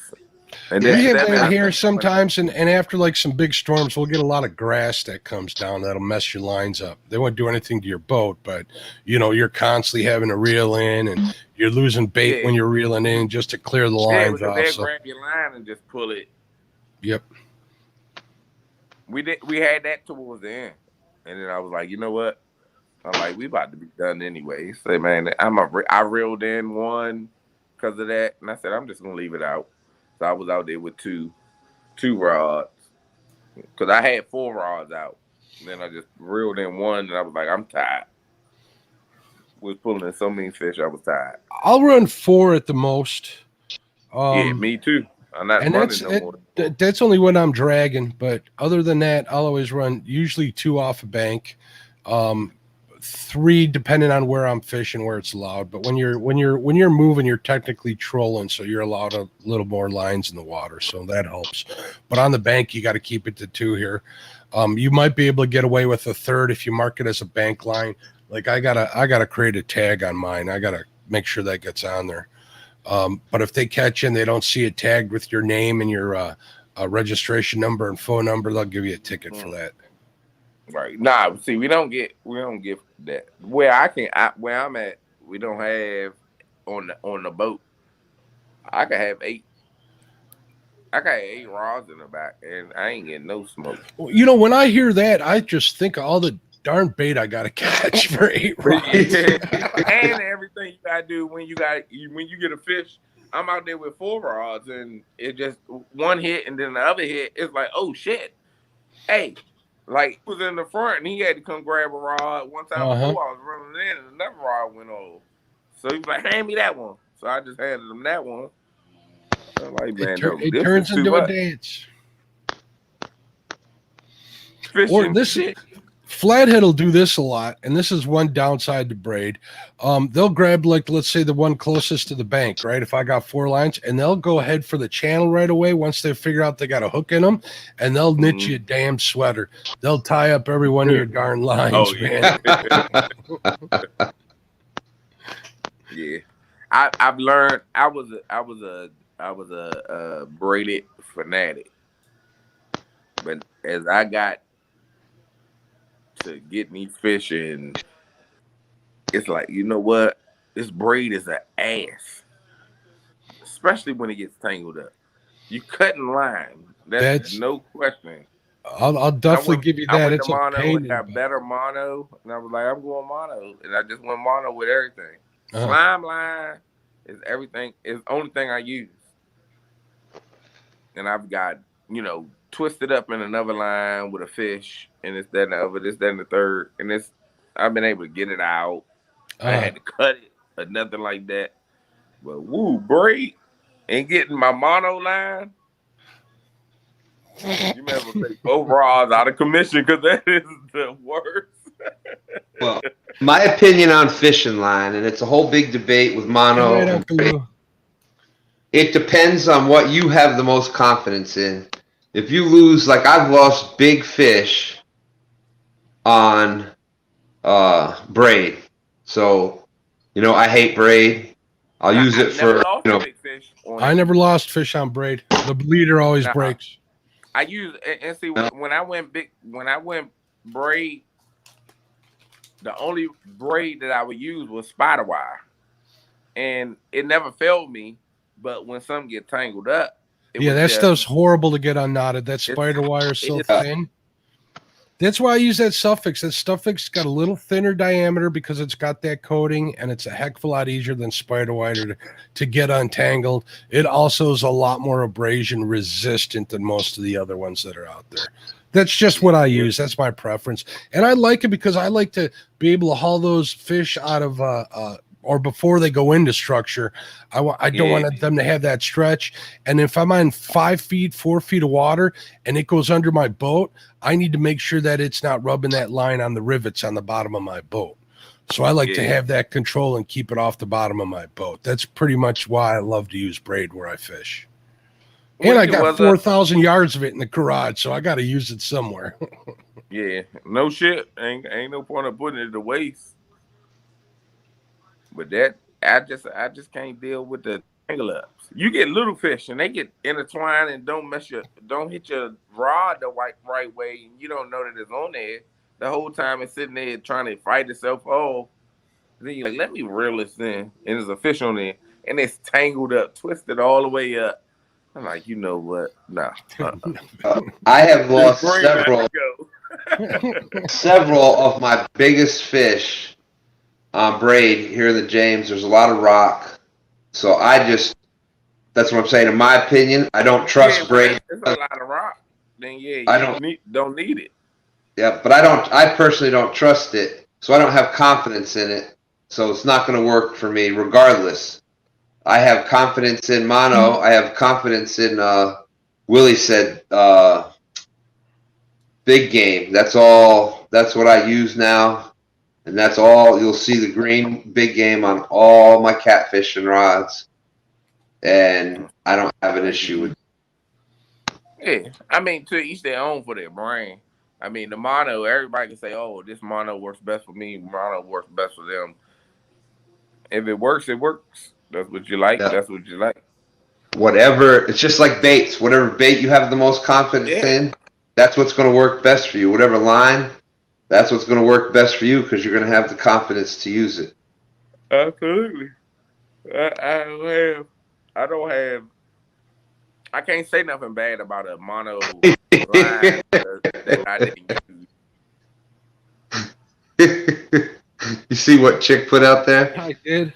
And we have that here sometimes, and after like some big storms, we'll get a lot of grass that comes down that'll mess your lines up. They won't do anything to your boat, but you're constantly having to reel in, and you're losing bait when you're reeling in just to clear the lines off. They grab your line and just pull it. Yep. We had that towards the end, and then I was like, you know what? I'm like, we about to be done anyway. Say, man, I reeled in one because of that, and I said I'm just gonna leave it out. So I was out there with two rods because I had 4 rods out. And then I just reeled in one, and I was like, I'm tired. Was pulling in so many fish, I was tired. I'll run 4 at the most. Yeah, me too. I'm not running no more. That's only when I'm dragging, but other than that, I'll always run usually 2 off a bank. 3 depending on where I'm fishing, where it's allowed. But when you're moving, you're technically trolling, so you're allowed a little more lines in the water, so that helps. But on the bank, you got to keep it to 2 here. You might be able to get away with a 3rd if you mark it as a bank line. Like I gotta create a tag on mine. I gotta make sure that gets on there. But if they catch you and they don't see it tagged with your name and your registration number and phone number, they'll give you a ticket for that. Right. Nah, see, we don't get that. Where I'm at, we don't have on the boat. I could have 8. I got 8 rods in the back, and I ain't getting no smoke. When I hear that, I just think of all the darn bait I got to catch for 8 rods. And everything you gotta do when you get a fish. I'm out there with 4 rods, and it just one hit, and then the other hit. It's like, oh shit, hey, like he was in the front, and he had to come grab a rod. One time before I was running in, and another rod went off. So he was like, hand me that one. So I just handed him that one. I'm like, man, it turns into a dance. Fishing or this shit. Flathead will do this a lot, and this is one downside to braid. They'll grab, like, let's say the one closest to the bank, right? If I got 4 lines, and they'll go ahead for the channel right away once they figure out they got a hook in them, and they'll knit you a damn sweater. They'll tie up every one of your darn lines, man. Yeah, I've learned. I was a braided fanatic, but as I got to get me fishing, it's like, you know what? This braid is an ass, especially when it gets tangled up. You cutting line. That's no question. I'll definitely give you that. It's a pain. And got better mono, and I was like, I'm going mono, and I just went mono with everything. Slime line is everything. Is the only thing I use, and I've got, you know, twisted up in another line with a fish, and it's that and the other, this, that, and the third, and I've been able to get it out. I had to cut it or nothing like that. But braid and getting my mono line, you may have to take both rods out of commission because that is the worst. Well, my opinion on fishing line, and it's a whole big debate with mono and braid. It depends on what you have the most confidence in. If you lose, like I've lost big fish on braid. So, you know, I hate braid. I'll use it for, you know. I never lost fish on braid. The leader always breaks. I use, and see, when I went braid, the only braid that I would use was spider wire. And it never failed me, but when some get tangled up, that stuff's horrible to get unknotted. That spider wire is so thin. That's why I use that Suffix. That Suffix got a little thinner diameter because it's got that coating, and it's a heck of a lot easier than spider wire to get untangled. It also is a lot more abrasion resistant than most of the other ones that are out there. That's just what I use. That's my preference. And I like it because I like to be able to haul those fish out of or before they go into structure. I don't want them to have that stretch. And if I'm on 5 feet, 4 feet of water and it goes under my boat, I need to make sure that it's not rubbing that line on the rivets on the bottom of my boat. So I like to have that control and keep it off the bottom of my boat. That's pretty much why I love to use braid where I fish. And I got 4,000 yards of it in the garage, so I got to use it somewhere. Yeah, no shit. Ain't no point of putting it to waste. But that I just can't deal with the tangle ups. You get little fish and they get intertwined and don't hit your rod the right way, and you don't know that it's on there. The whole time it's sitting there trying to fight itself off. Then you're like, let me reel this in, and there's a fish on there, and it's tangled up, twisted all the way up. I'm like, you know what? No. I have lost several of my biggest fish on braid here in the James. There's a lot of rock. So that's what I'm saying. In my opinion, I don't trust braid. There's a lot of rock. Then you don't need it. Yeah, but I personally don't trust it. So I don't have confidence in it. So it's not going to work for me regardless. I have confidence in mono. I have confidence in Willie said big game. That's what I use now. And that's all. You'll see the green big game on all my catfishing rods. And I don't have an issue with it. Yeah. I mean, to each their own for their brain. I mean, the mono, everybody can say, oh, this mono works best for me. Mono works best for them. If it works, it works. That's what you like. Yeah. That's what you like. Whatever. It's just like baits. Whatever bait you have the most confidence in, that's what's going to work best for you. Whatever line, that's what's going to work best for you because you're going to have the confidence to use it. Absolutely. I can't say nothing bad about a mono line that I didn't use. You see what Chick put out there? I did.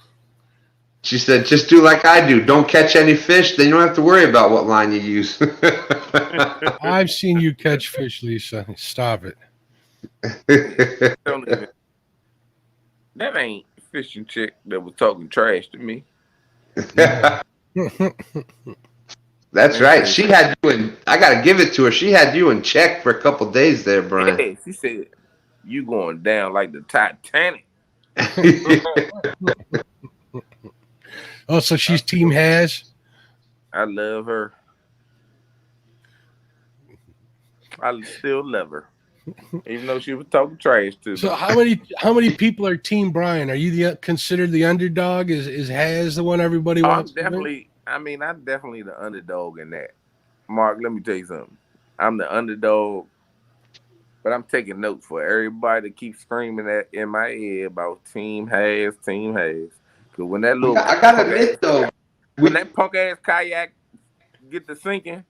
She said, just do like I do. Don't catch any fish, then you don't have to worry about what line you use. I've seen you catch fish, Lisa. Stop it. Don't even. That ain't fishing chick that was talking trash to me. That's right. She had you in. I gotta give it to her. She had you in check for a couple days there, Brian. Yeah, she said you going down like the Titanic. Oh, so she's Team Has. I love her. I still love her, even though she was talking trash to me. So how many people are Team Brian? Are you considered the underdog? Is Has the one everybody wants? I'm definitely the underdog in that. Mark, let me tell you something. I'm the underdog, but I'm taking notes for everybody to keep screaming that in my ear about Team Has. Because when that little, I gotta admit though, when that punk ass kayak get to sinking,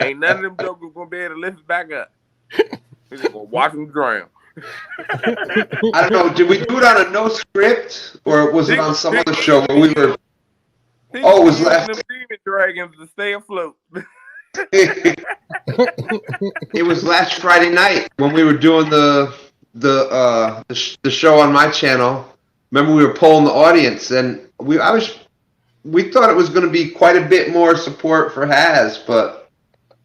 ain't none of them jokers gonna be able to lift it back up. We're just gonna watch them drown. I don't know. Did we do it on a no script, or was it on some other show where we were? Oh, it was last. Them demon dragons to stay afloat. It was last Friday night when we were doing the show on my channel. Remember, we were polling the audience, and we thought it was going to be quite a bit more support for Has, but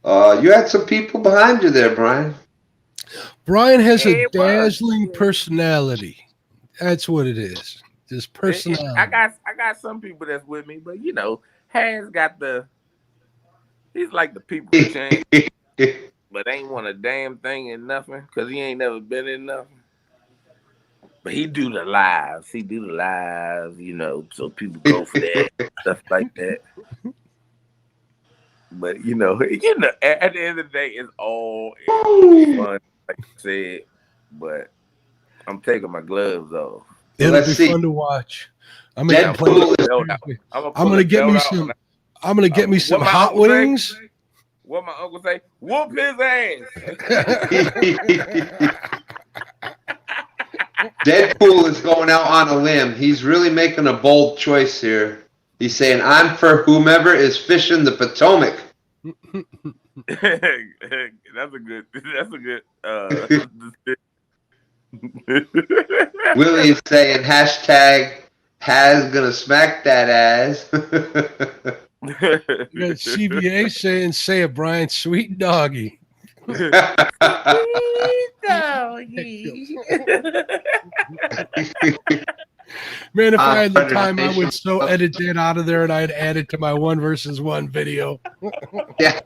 you had some people behind you there, Brian. Brian has a dazzling personality. That's what it is. His personality. I got some people that's with me, but you know, Has got he's like the people change, but ain't want a damn thing in nothing because he ain't never been in nothing. But he do the lives. You know, so people go for that stuff like that. But you know, at the end of the day, it's all fun, like you said. But I'm taking my gloves off. It'll be fun to watch. I'm gonna get me some hot wings. What my uncle say? Whoop his ass. Deadpool is going out on a limb. He's really making a bold choice here. He's saying, "I'm for whomever is fishing the Potomac." That's a good. Willie's saying hashtag Has gonna smack that ass. You got CBA saying, "Say it, Brian, sweet doggy." Sweet doggy. Man, if I had the time, I would so edit that out of there, and I'd add it to my 1v1 video. Yeah.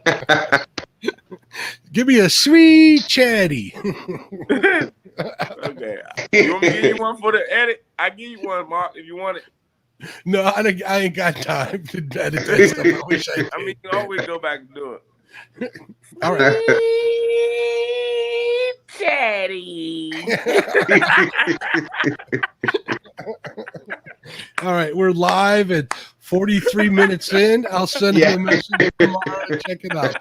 Give me a sweet chatty. Okay. You want me to give you one for the edit? I give you one, Mark, if you want it. No, I ain't got time to edit that stuff. I wish I did. I mean, you can always go back and do it. All right. Chatty. All right, we're live at 43 minutes in. I'll send you a message tomorrow and check it out.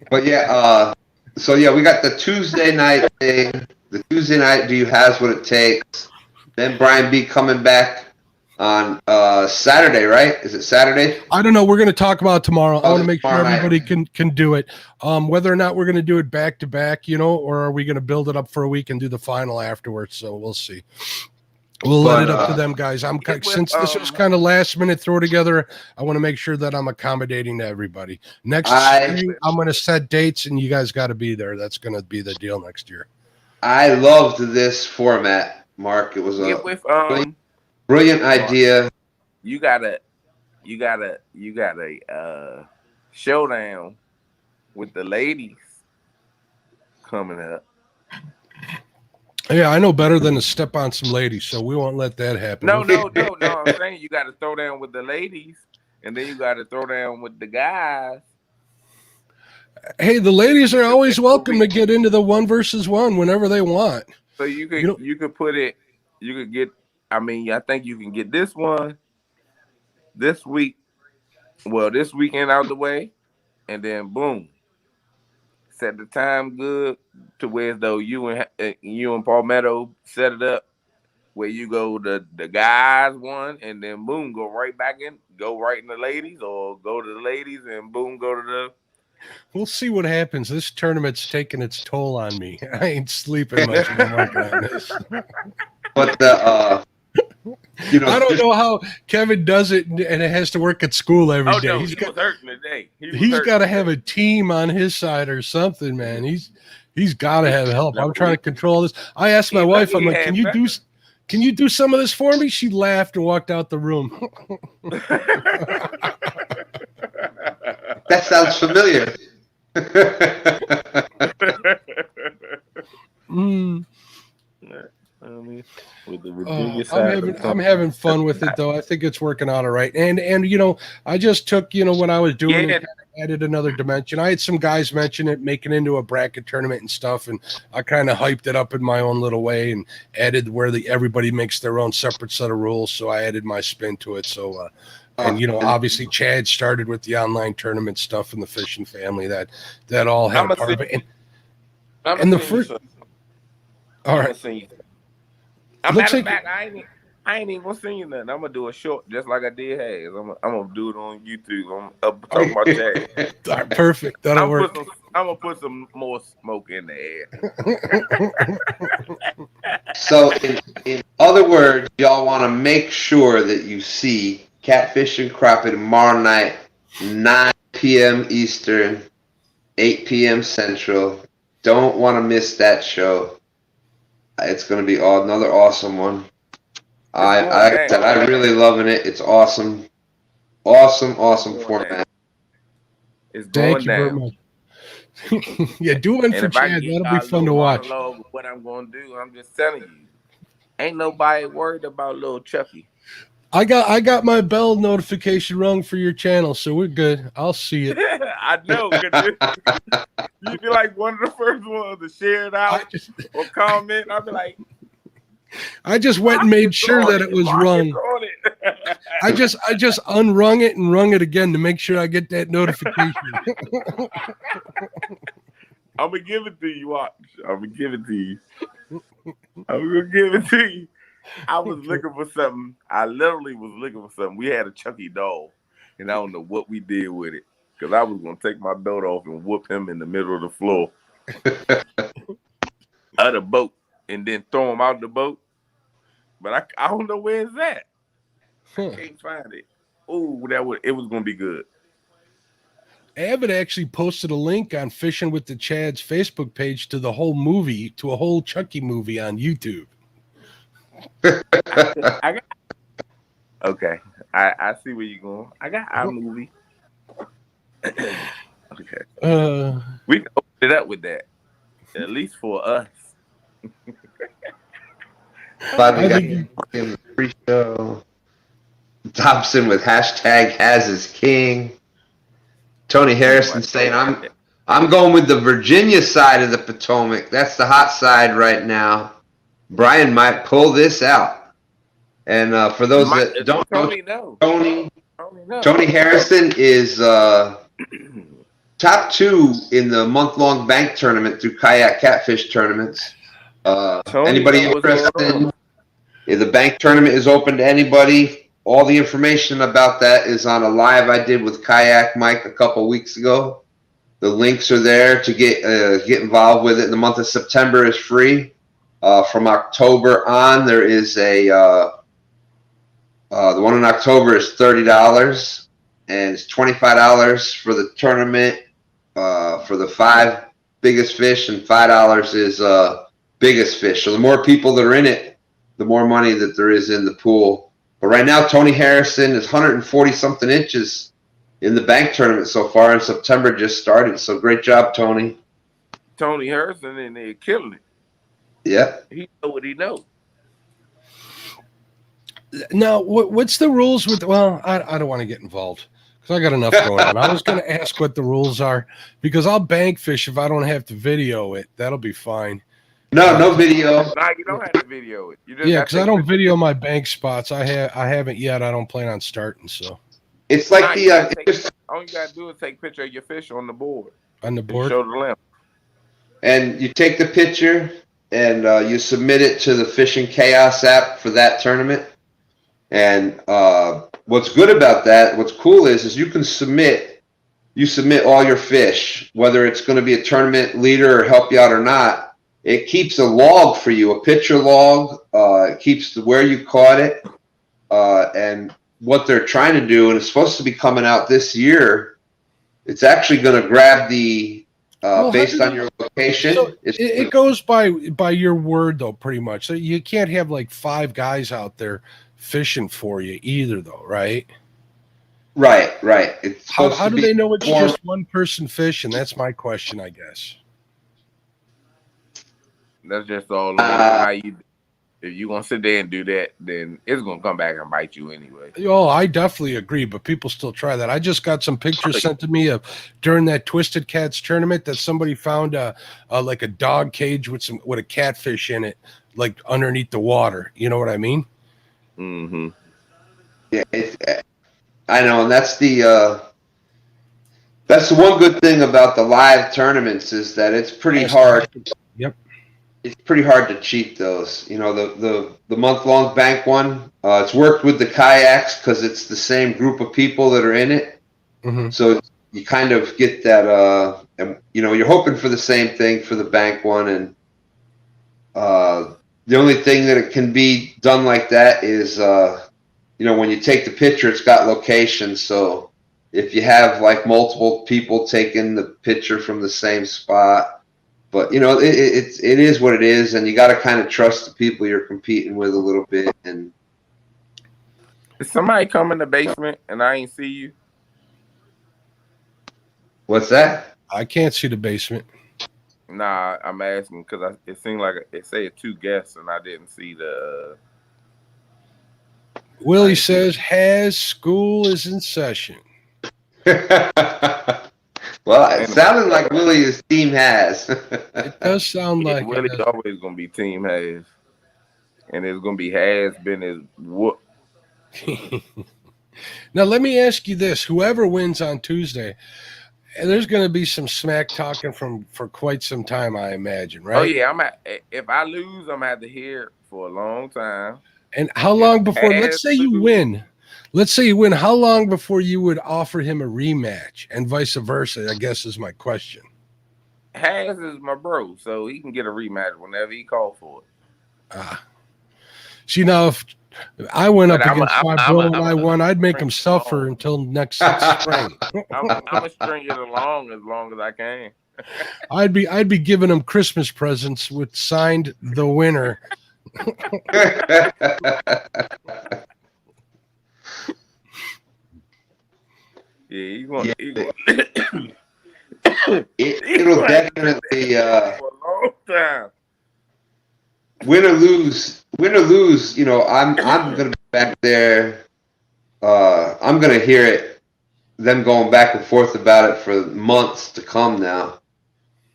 But yeah, so yeah, we got the Tuesday night thing. The Tuesday night, Do You Has What It Takes? Then Brian B coming back on Saturday, right? Is it Saturday? I don't know. We're going to talk about it tomorrow. I want to make sure everybody can do it. Whether or not we're going to do it back to back, or are we going to build it up for a week and do the final afterwards? So we'll see. We'll let it up to them, guys. Since this was kind of last minute throw together, I want to make sure that I'm accommodating to everybody. Next year, I'm going to set dates, and you guys got to be there. That's going to be the deal next year. I loved this format, Mark. It was a brilliant idea. You got a showdown with the ladies coming up. Yeah, I know better than to step on some ladies, so we won't let that happen. No. I'm saying you got to throw down with the ladies, and then you got to throw down with the guys. Hey, the ladies are always welcome to get into the 1v1 whenever they want. So you could put it. You could get. I mean, I think you can get this one this week. Well, this weekend out the way, and then boom, set the time good to where as though you and Palmetto set it up where you go the guys one and then boom go right in the ladies, or go to the ladies and boom go to the. We'll see what happens. This tournament's taking its toll on me. I ain't sleeping much when I'm working on this. But the I don't know how Kevin does it, and it has to work at school every day. No, he was hurting today. He's got to have a team on his side or something, man. He's got to have help. I'm trying to control this. I asked my wife, I'm like, can you do some of this for me? She laughed and walked out the room. That sounds familiar. I'm having fun with it though. I think it's working out all right. And I just took, when I was doing it, added another dimension. I had some guys mention it, making into a bracket tournament and stuff, and I kind of hyped it up in my own little way and added where everybody makes their own separate set of rules. So I added my spin to it. So obviously Chad started with the online tournament stuff and the fishing family that all had a part of it. And the first, all right. Matter of fact, I ain't even gonna send you nothing. I'm gonna do a short just like I did Hayes. I'm gonna do it on YouTube. I'm talking about Chad. All right, perfect. That'll work. I'm gonna put some more smoke in the air. So, in other words, y'all want to make sure that you see Catfish and Crappie tomorrow night, 9 p.m. Eastern, 8 p.m. Central. Don't want to miss that show. It's going to be another awesome one. I really loving it. It's awesome. Awesome format. It's going down. Yeah, do one for Chad. That'll be fun to watch. What I'm going to do, I'm just telling you. Ain't nobody worried about little Chucky. I got my bell notification rung for your channel, so we're good. I'll see it. I know. You'd be like one of the first ones to share it out or comment. I'd be like, I just went and made sure that it was rung. I just unrung it and rung it again to make sure I get that notification. I'm gonna give it to you. Watch. I'm gonna give it to you. I'm gonna give it to you. I was looking for something. I literally was looking for something. We had a Chucky doll, and I don't know what we did with it, because I was going to take my belt off and whoop him in the middle of the floor of the boat and then throw him out the boat. But I don't know where it's at. I can't find it. Oh, it was going to be good. Abbott actually posted a link on Fishing with the Chads Facebook page to the whole movie, to a whole Chucky movie on YouTube. Okay, I see where you're going. I got our movie. Okay, we can open it up with that, at least for us. Pre-show. Dobson with hashtag has his king. Tony Harrison saying I'm going with the Virginia side of the Potomac. That's the hot side right now. Brian might pull this out. And for those that don't know, Tony Harrison is top 2 in the month-long bank tournament through Kayak Catfish tournaments. Anybody interested? The bank tournament is open to anybody. All the information about that is on a live I did with Kayak Mike a couple weeks ago. The links are there to get involved with it. The month of September is free. From October on, there is the one in October is $30, and it's $25 for the tournament for the 5 biggest fish, and $5 is biggest fish. So the more people that are in it, the more money that there is in the pool. But right now, Tony Harrison is 140-something inches in the bank tournament so far, and September just started. So great job, Tony. Tony Harrison, and they're killing it. Yeah. He know what he knows. Now, what's the rules with? Well, I don't want to get involved because I got enough going on. I was going to ask what the rules are, because I'll bank fish if I don't have to video it. That'll be fine. No video. No, you don't have to video it. Because I don't video my bank spots. I haven't yet. I don't plan on starting. So it's like all you gotta do is take a picture of your fish on the board. On the board. Show the limp. and you take the picture and you submit it to the Fishing Chaos app for that tournament. And what's good about that, what's cool is you submit all your fish, whether it's going to be a tournament leader or help you out or not. It keeps a log for you, a picture log. It keeps where you caught it and what they're trying to do. And it's supposed to be coming out this year. It's actually going to grab the based on your location. So it goes by your word, though, pretty much. So you can't have like 5 guys out there fishing for you either, though, right? Right. How do they know it's just one person fishing? That's my question, I guess. That's just all how you. If you gonna sit there and do that, then it's gonna come back and bite you anyway. Oh, I definitely agree, but people still try that. I just got some pictures sent to me of during that Twisted Cats tournament that somebody found like a dog cage with a catfish in it, like underneath the water. You know what I mean? Mm-hmm. Yeah, I know, and that's the one good thing about the live tournaments is that it's pretty hard. Yep. It's pretty hard to cheat those. You know, the month-long bank one, it's worked with the kayaks because it's the same group of people that are in it. Mm-hmm. So you kind of get that, and, you know, you're hoping for the same thing for the bank one. And the only thing that it can be done like that is, you know, when you take the picture, it's got location. So if you have like multiple people taking the picture from the same spot, but you know, it is what it is, and you got to kind of trust the people you're competing with a little bit. And if somebody come in the basement and I ain't see you, what's that? I can't see the basement. Nah, I'm asking because it seemed like it said 2 guests and I didn't see the. Willie says, "Has school is in session." Well, it sounded like Willie's team has. It does sound like Willie's always gonna be team has, and it's gonna be has been his whoop. Now let me ask you this: whoever wins on Tuesday, there's going to be some smack talking for quite some time, I imagine, right? Oh yeah, if I lose, I'm gonna have to hear it for a long time. And how long before? Let's say you win. Let's say you win. How long before you would offer him a rematch, and vice versa? I guess is my question. Has is my bro, so he can get a rematch whenever he calls for it. See, now if I went up against my bro and I won, I'd make him suffer until next spring. I'm gonna string it along as I can. I'd be giving him Christmas presents with signed the winner. Yeah, it'll definitely for a long time. Win or lose, you know, I'm gonna be back there. I'm gonna hear it, them going back and forth about it for months to come now.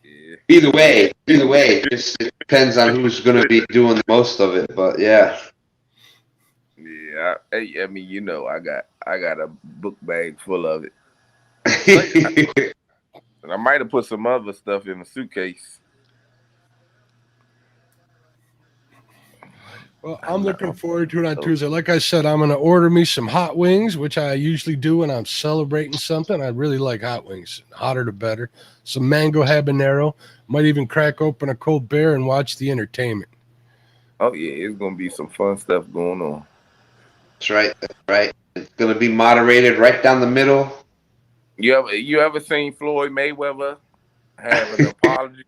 Yeah. Either way, it just depends on who's gonna be doing the most of it. But yeah. Yeah, I mean, you know, I got a book bag full of it. And I might have put some other stuff in the suitcase. Well, I'm looking forward to it on Tuesday. Like I said, I'm going to order me some hot wings, which I usually do when I'm celebrating something. I really like hot wings. Hotter the better. Some mango habanero. Might even crack open a cold beer and watch the entertainment. Oh, yeah. It's going to be some fun stuff going on. That's right. It's going to be moderated right down the middle. You ever seen Floyd Mayweather have an apology?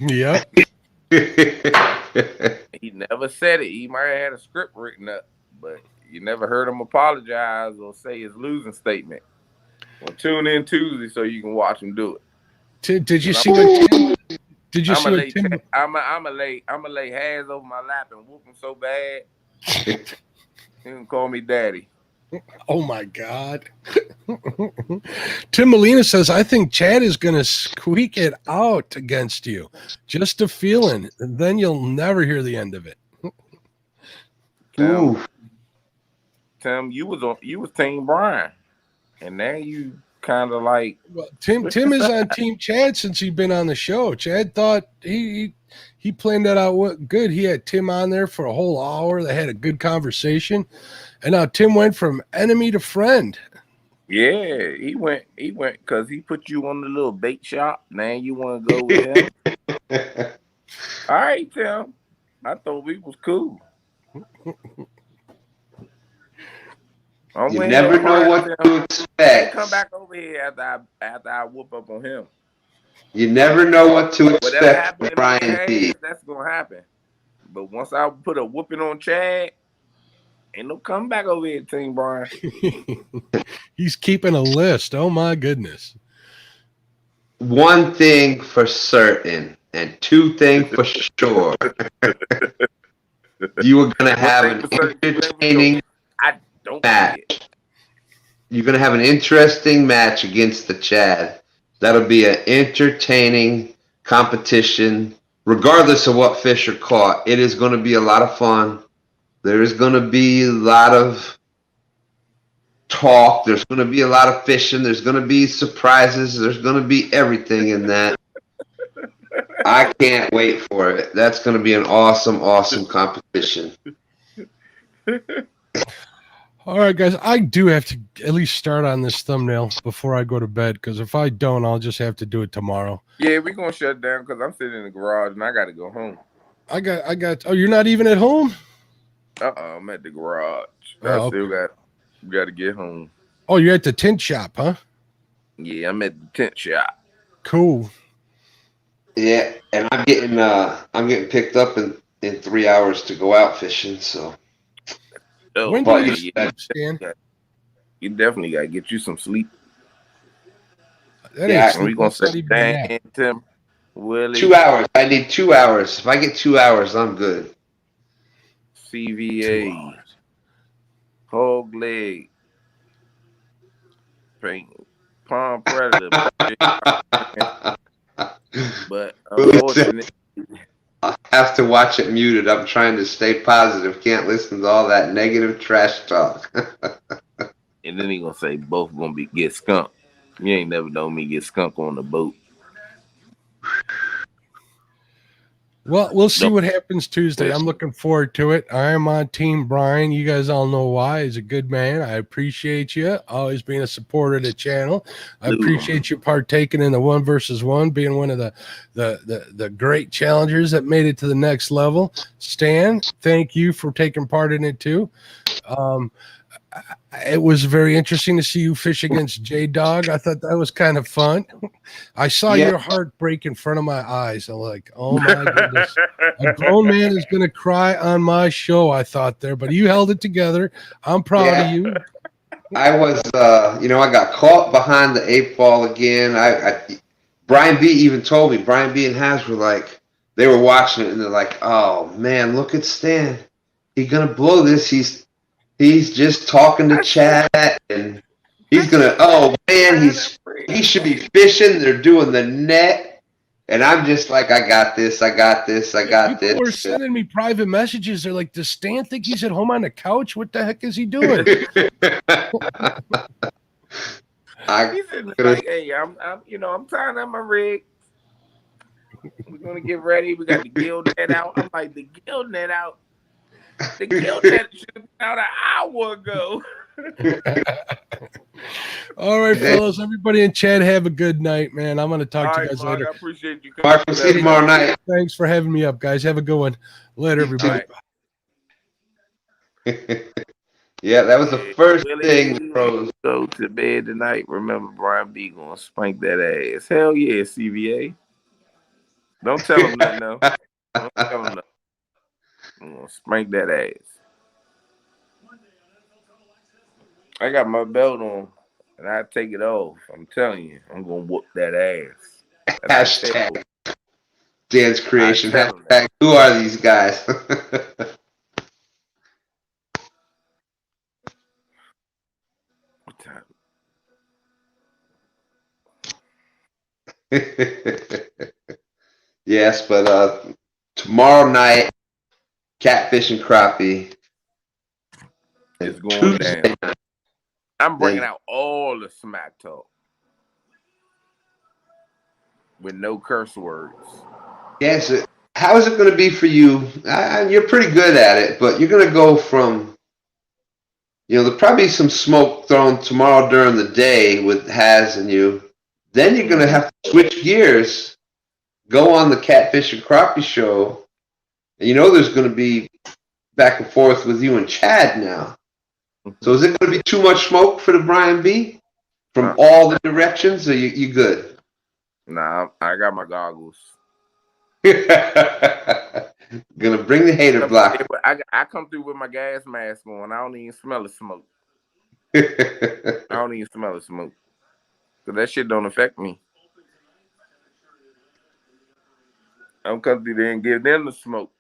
Yep. He never said it. He might have had a script written up, but you never heard him apologize or say his losing statement. Well, tune in Tuesday so you can watch him do it. Did you see what Tim? Did you see what Tim? I'm gonna lay hands over my lap and whoop him so bad. He can call me daddy. Oh my God. Tim Molina says, I think Chad is going to squeak it out against you. Just a feeling. And then you'll never hear the end of it. Tim, you was Team Brian. And now you kind of like. Well, Tim is on Team Chad since he's been on the show. Chad thought he planned that out good. He had Tim on there for a whole hour. They had a good conversation, and now Tim went from enemy to friend. Yeah, he went because he put you on the little bait shop. Now you want to go with him? All right, Tim. I thought we was cool. You never know what to expect. Come back over here after I whoop up on him. You never know what to expect from Brian B. That's gonna happen. But once I put a whooping on Chad, ain't no come back over here, Team Brian. He's keeping a list. Oh my goodness. One thing for certain, and two things for sure. You are gonna have an entertaining match. You're gonna have an interesting match against the Chad. That'll be an entertaining competition, regardless of what fish are caught. It is going to be a lot of fun. There is going to be a lot of talk. There's going to be a lot of fishing. There's going to be surprises. There's going to be everything in that. I can't wait for it. That's going to be an awesome, awesome competition. All right, guys, I do have to at least start on this thumbnail before I go to bed, because if I don't, I'll just have to do it tomorrow. Yeah, we're going to shut down because I'm sitting in the garage and I got to go home. I got. Oh, you're not even at home? I'm at the garage. Oh, I still got to get home. Oh, you're at the tent shop, huh? Yeah, I'm at the tent shop. Cool. Yeah, and I'm getting picked up in 3 hours to go out fishing, so. Oh, when do you sleep, Stan? You definitely got to get you some sleep. We're going to say Dan, Tim, Willie. 2 hours. I need 2 hours. If I get 2 hours, I'm good. CVA. Hog leg. Palm predator. But unfortunately, I have to watch it muted. I'm trying to stay positive. Can't listen to all that negative trash talk. And then he gonna say both gonna get skunked. You ain't never known me get skunked on the boat. Well, we'll see what happens Tuesday. I'm looking forward to it. I am on Team Brian. You guys all know why. He's a good man. I appreciate you always being a supporter of the channel. I appreciate you partaking in the 1 versus 1, being one of the great challengers that made it to the next level. Stan, thank you for taking part in it too. It was very interesting to see you fish against J-Dog. I thought that was kind of fun. I saw your heart break in front of my eyes. I'm like, oh my goodness. A grown man is going to cry on my show, I thought there. But you held it together. I'm proud of you. I was, I got caught behind the 8-ball again. Brian B even told me, Brian B and Has were like, they were watching it and they're like, oh man, look at Stan. He's going to blow this. He's just talking to Chad, and he's gonna. Oh man, he should be fishing. They're doing the net, and I'm just like, I got this. People were sending me private messages. They're like, does Stan think he's at home on the couch? What the heck is he doing? Hey, I'm tying up my rig. We're gonna get ready. We got the gill net out. I'm like, the gill net out. The gill net should have been out an hour ago. All right, fellas. Everybody in chat, have a good night, man. I'm going to talk to you guys later. I appreciate you. Mark, we'll see you tomorrow night. Thanks for having me up, guys. Have a good one. Later, everybody. Yeah, that was the first thing, bros. Go to bed tonight. Remember, Brian B gonna spank that ass. Hell yeah, CVA. Don't tell him that, no. Don't tell him that. I'm gonna spank that ass. I got my belt on, and I take it off. I'm telling you, I'm gonna whoop that ass. Hashtag Dan's creation. Hashtag who are these guys? What time? Yes, but tomorrow night, catfish and crappie. It's going down. I'm bringing out all the smack talk. with no curse words. Yes. How is it going to be for you? You're pretty good at it, but you're going to go from, there'll probably be some smoke thrown tomorrow during the day with Haz and you. Then you're going to have to switch gears, go on the Catfish and Crappie show, and there's going to be back and forth with you and Chad now. So is it going to be too much smoke for the Brian B from all the directions, or you good? Nah, I got my goggles. Gonna bring the hater block. I come through with my gas mask on. I don't even smell the smoke. I don't even smell the smoke. Cause that shit don't affect me. I'm come through there and give them the smoke.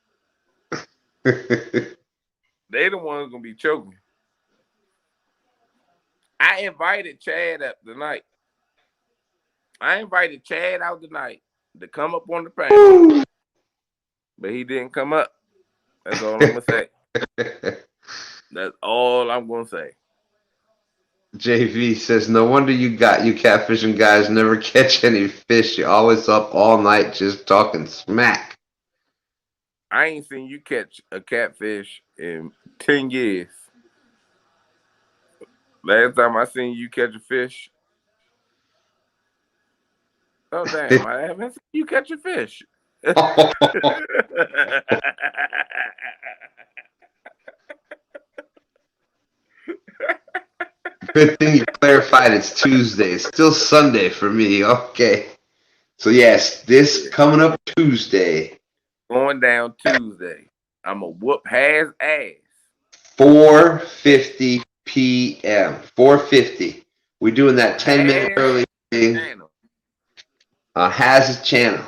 They the ones gonna be choking. I invited Chad up tonight. I invited Chad out tonight to come up on the panel, but he didn't come up. That's all I'm gonna say. That's all I'm gonna say. JV says, no wonder you catfishing guys never catch any fish. You're always up all night just talking smack. I ain't seen you catch a catfish in 10 years. Last time I seen you catch a fish. Oh, damn. I haven't seen you catch a fish. Good thing you clarified it's Tuesday. It's still Sunday for me. Okay. So, yes, this coming up Tuesday. Going down Tuesday. I'm going to whoop Haz ass. 4:50 p.m. 4:50. We're doing that 10-minute early thing on Haz's channel.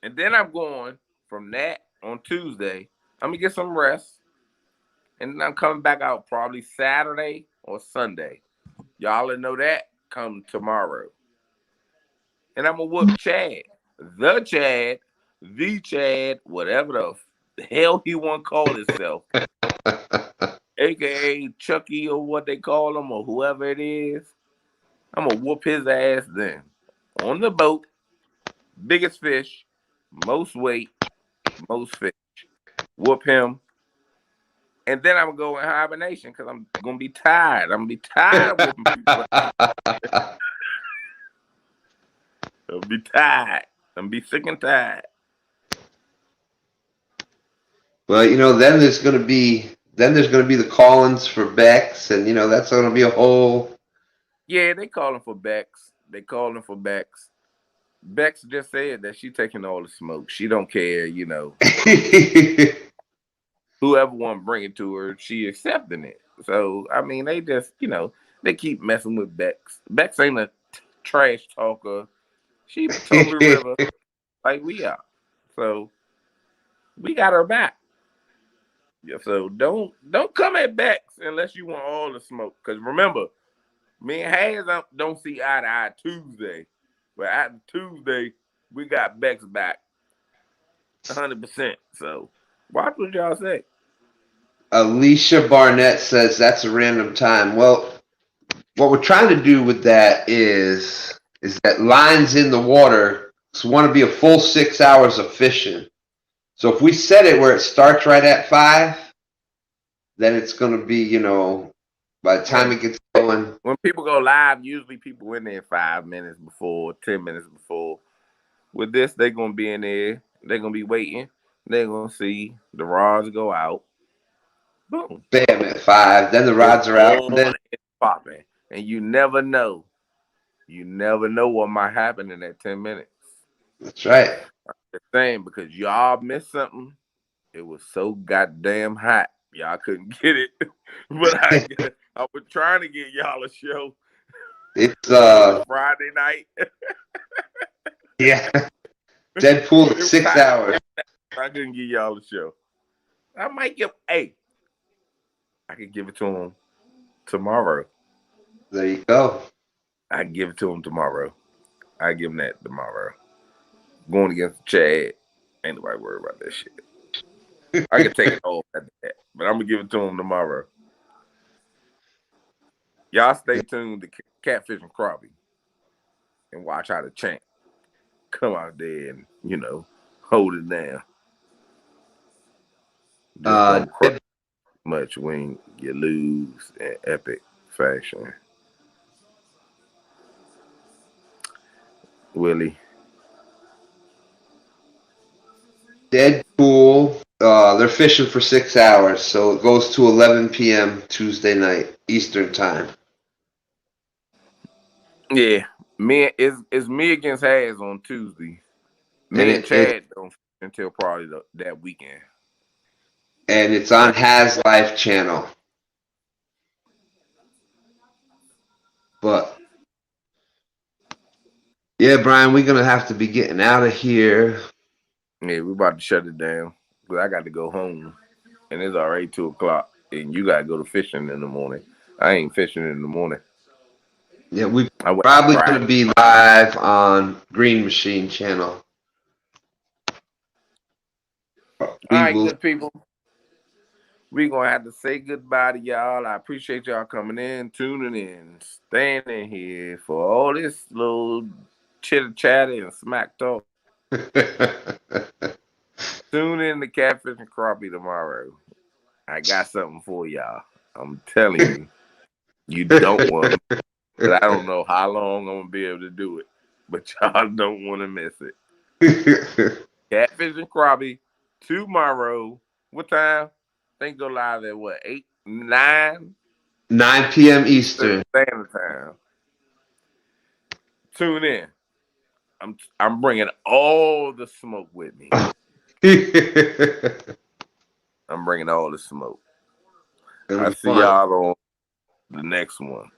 And then I'm going from that on Tuesday. I'm going to get some rest. And then I'm coming back out probably Saturday or Sunday. Y'all will know that come tomorrow. And I'm going to whoop Chad. The Chad, whatever the hell he want to call himself. AKA Chucky or what they call him or whoever it is. I'm going to whoop his ass then. On the boat, biggest fish, most weight, most fish. Whoop him. And then I'm going to go in hibernation because I'm going to be tired. I'm going to be tired of whooping people. I'll be tired. I'm going to be sick and tired. Well, then there's going to be the call-ins for Bex, and that's going to be a whole. Yeah, they calling for Bex. Bex just said that she taking all the smoke. She don't care, Whoever want to bring it to her, she accepting it. So I mean, they just they keep messing with Bex. Bex ain't a trash talker. She Potomac River like we are. So we got her back. Yeah, so don't come at Bex unless you want all the smoke. Because remember, me and Haz don't see eye to eye Tuesday. But after Tuesday, we got Bex back 100%. So watch what y'all say. Alicia Barnett says that's a random time. Well, what we're trying to do with that is that lines in the water want to be a full 6 hours of fishing. So if we set it where it starts right at 5, then it's going to be, by the time it gets going. When people go live, usually people in there 5 minutes before, 10 minutes before. With this, they're going to be in there. They're going to be waiting. They're going to see the rods go out. Boom. Bam, at 5. Then the rods are out. And then it's popping. And you never know. You never know what might happen in that 10 minutes. That's right. The thing, because y'all missed something. It was so goddamn hot. Y'all couldn't get it. But I was trying to get y'all a show. It's Friday night. Yeah. Deadpool at 6 hours. I couldn't get y'all a show. I might give I could give it to him tomorrow. There you go. I give it to him tomorrow. I give him that tomorrow. Going against Chad, ain't nobody worried about that shit. I can take it off at that, but I'm gonna give it to him tomorrow. Y'all stay tuned to Catfish and Crappie and watch how the champ come out there and, hold it down. Just don't crush much when you lose in epic fashion. Willie. Deadpool. They're fishing for 6 hours, so it goes to 11 p.m. Tuesday night Eastern time. Yeah, it's me against Has on Tuesday. Me and Chad don't fish until probably that weekend. And it's on Has Life channel. But yeah, Brian, we're gonna have to be getting out of here. Yeah, we're about to shut it down. But I got to go home. And it's already 2:00. And you gotta go to fishing in the morning. I ain't fishing in the morning. Yeah, we probably gonna be live on Green Machine channel. All right, good people. We're going to have to say goodbye to y'all. I appreciate y'all coming in, tuning in, staying in here for all this little chitter-chatter and smack talk. Tune in to Catfish and Crappie tomorrow. I got something for y'all. I'm telling you, you don't want to. But I don't know how long I'm going to be able to do it. But y'all don't want to miss it. Catfish and Crappie tomorrow. What time? I think go live at what, 9 p.m. Eastern Standard Time. Tune in. I'm bringing all the smoke with me. I'm bringing all the smoke. I'll see y'all on the next one.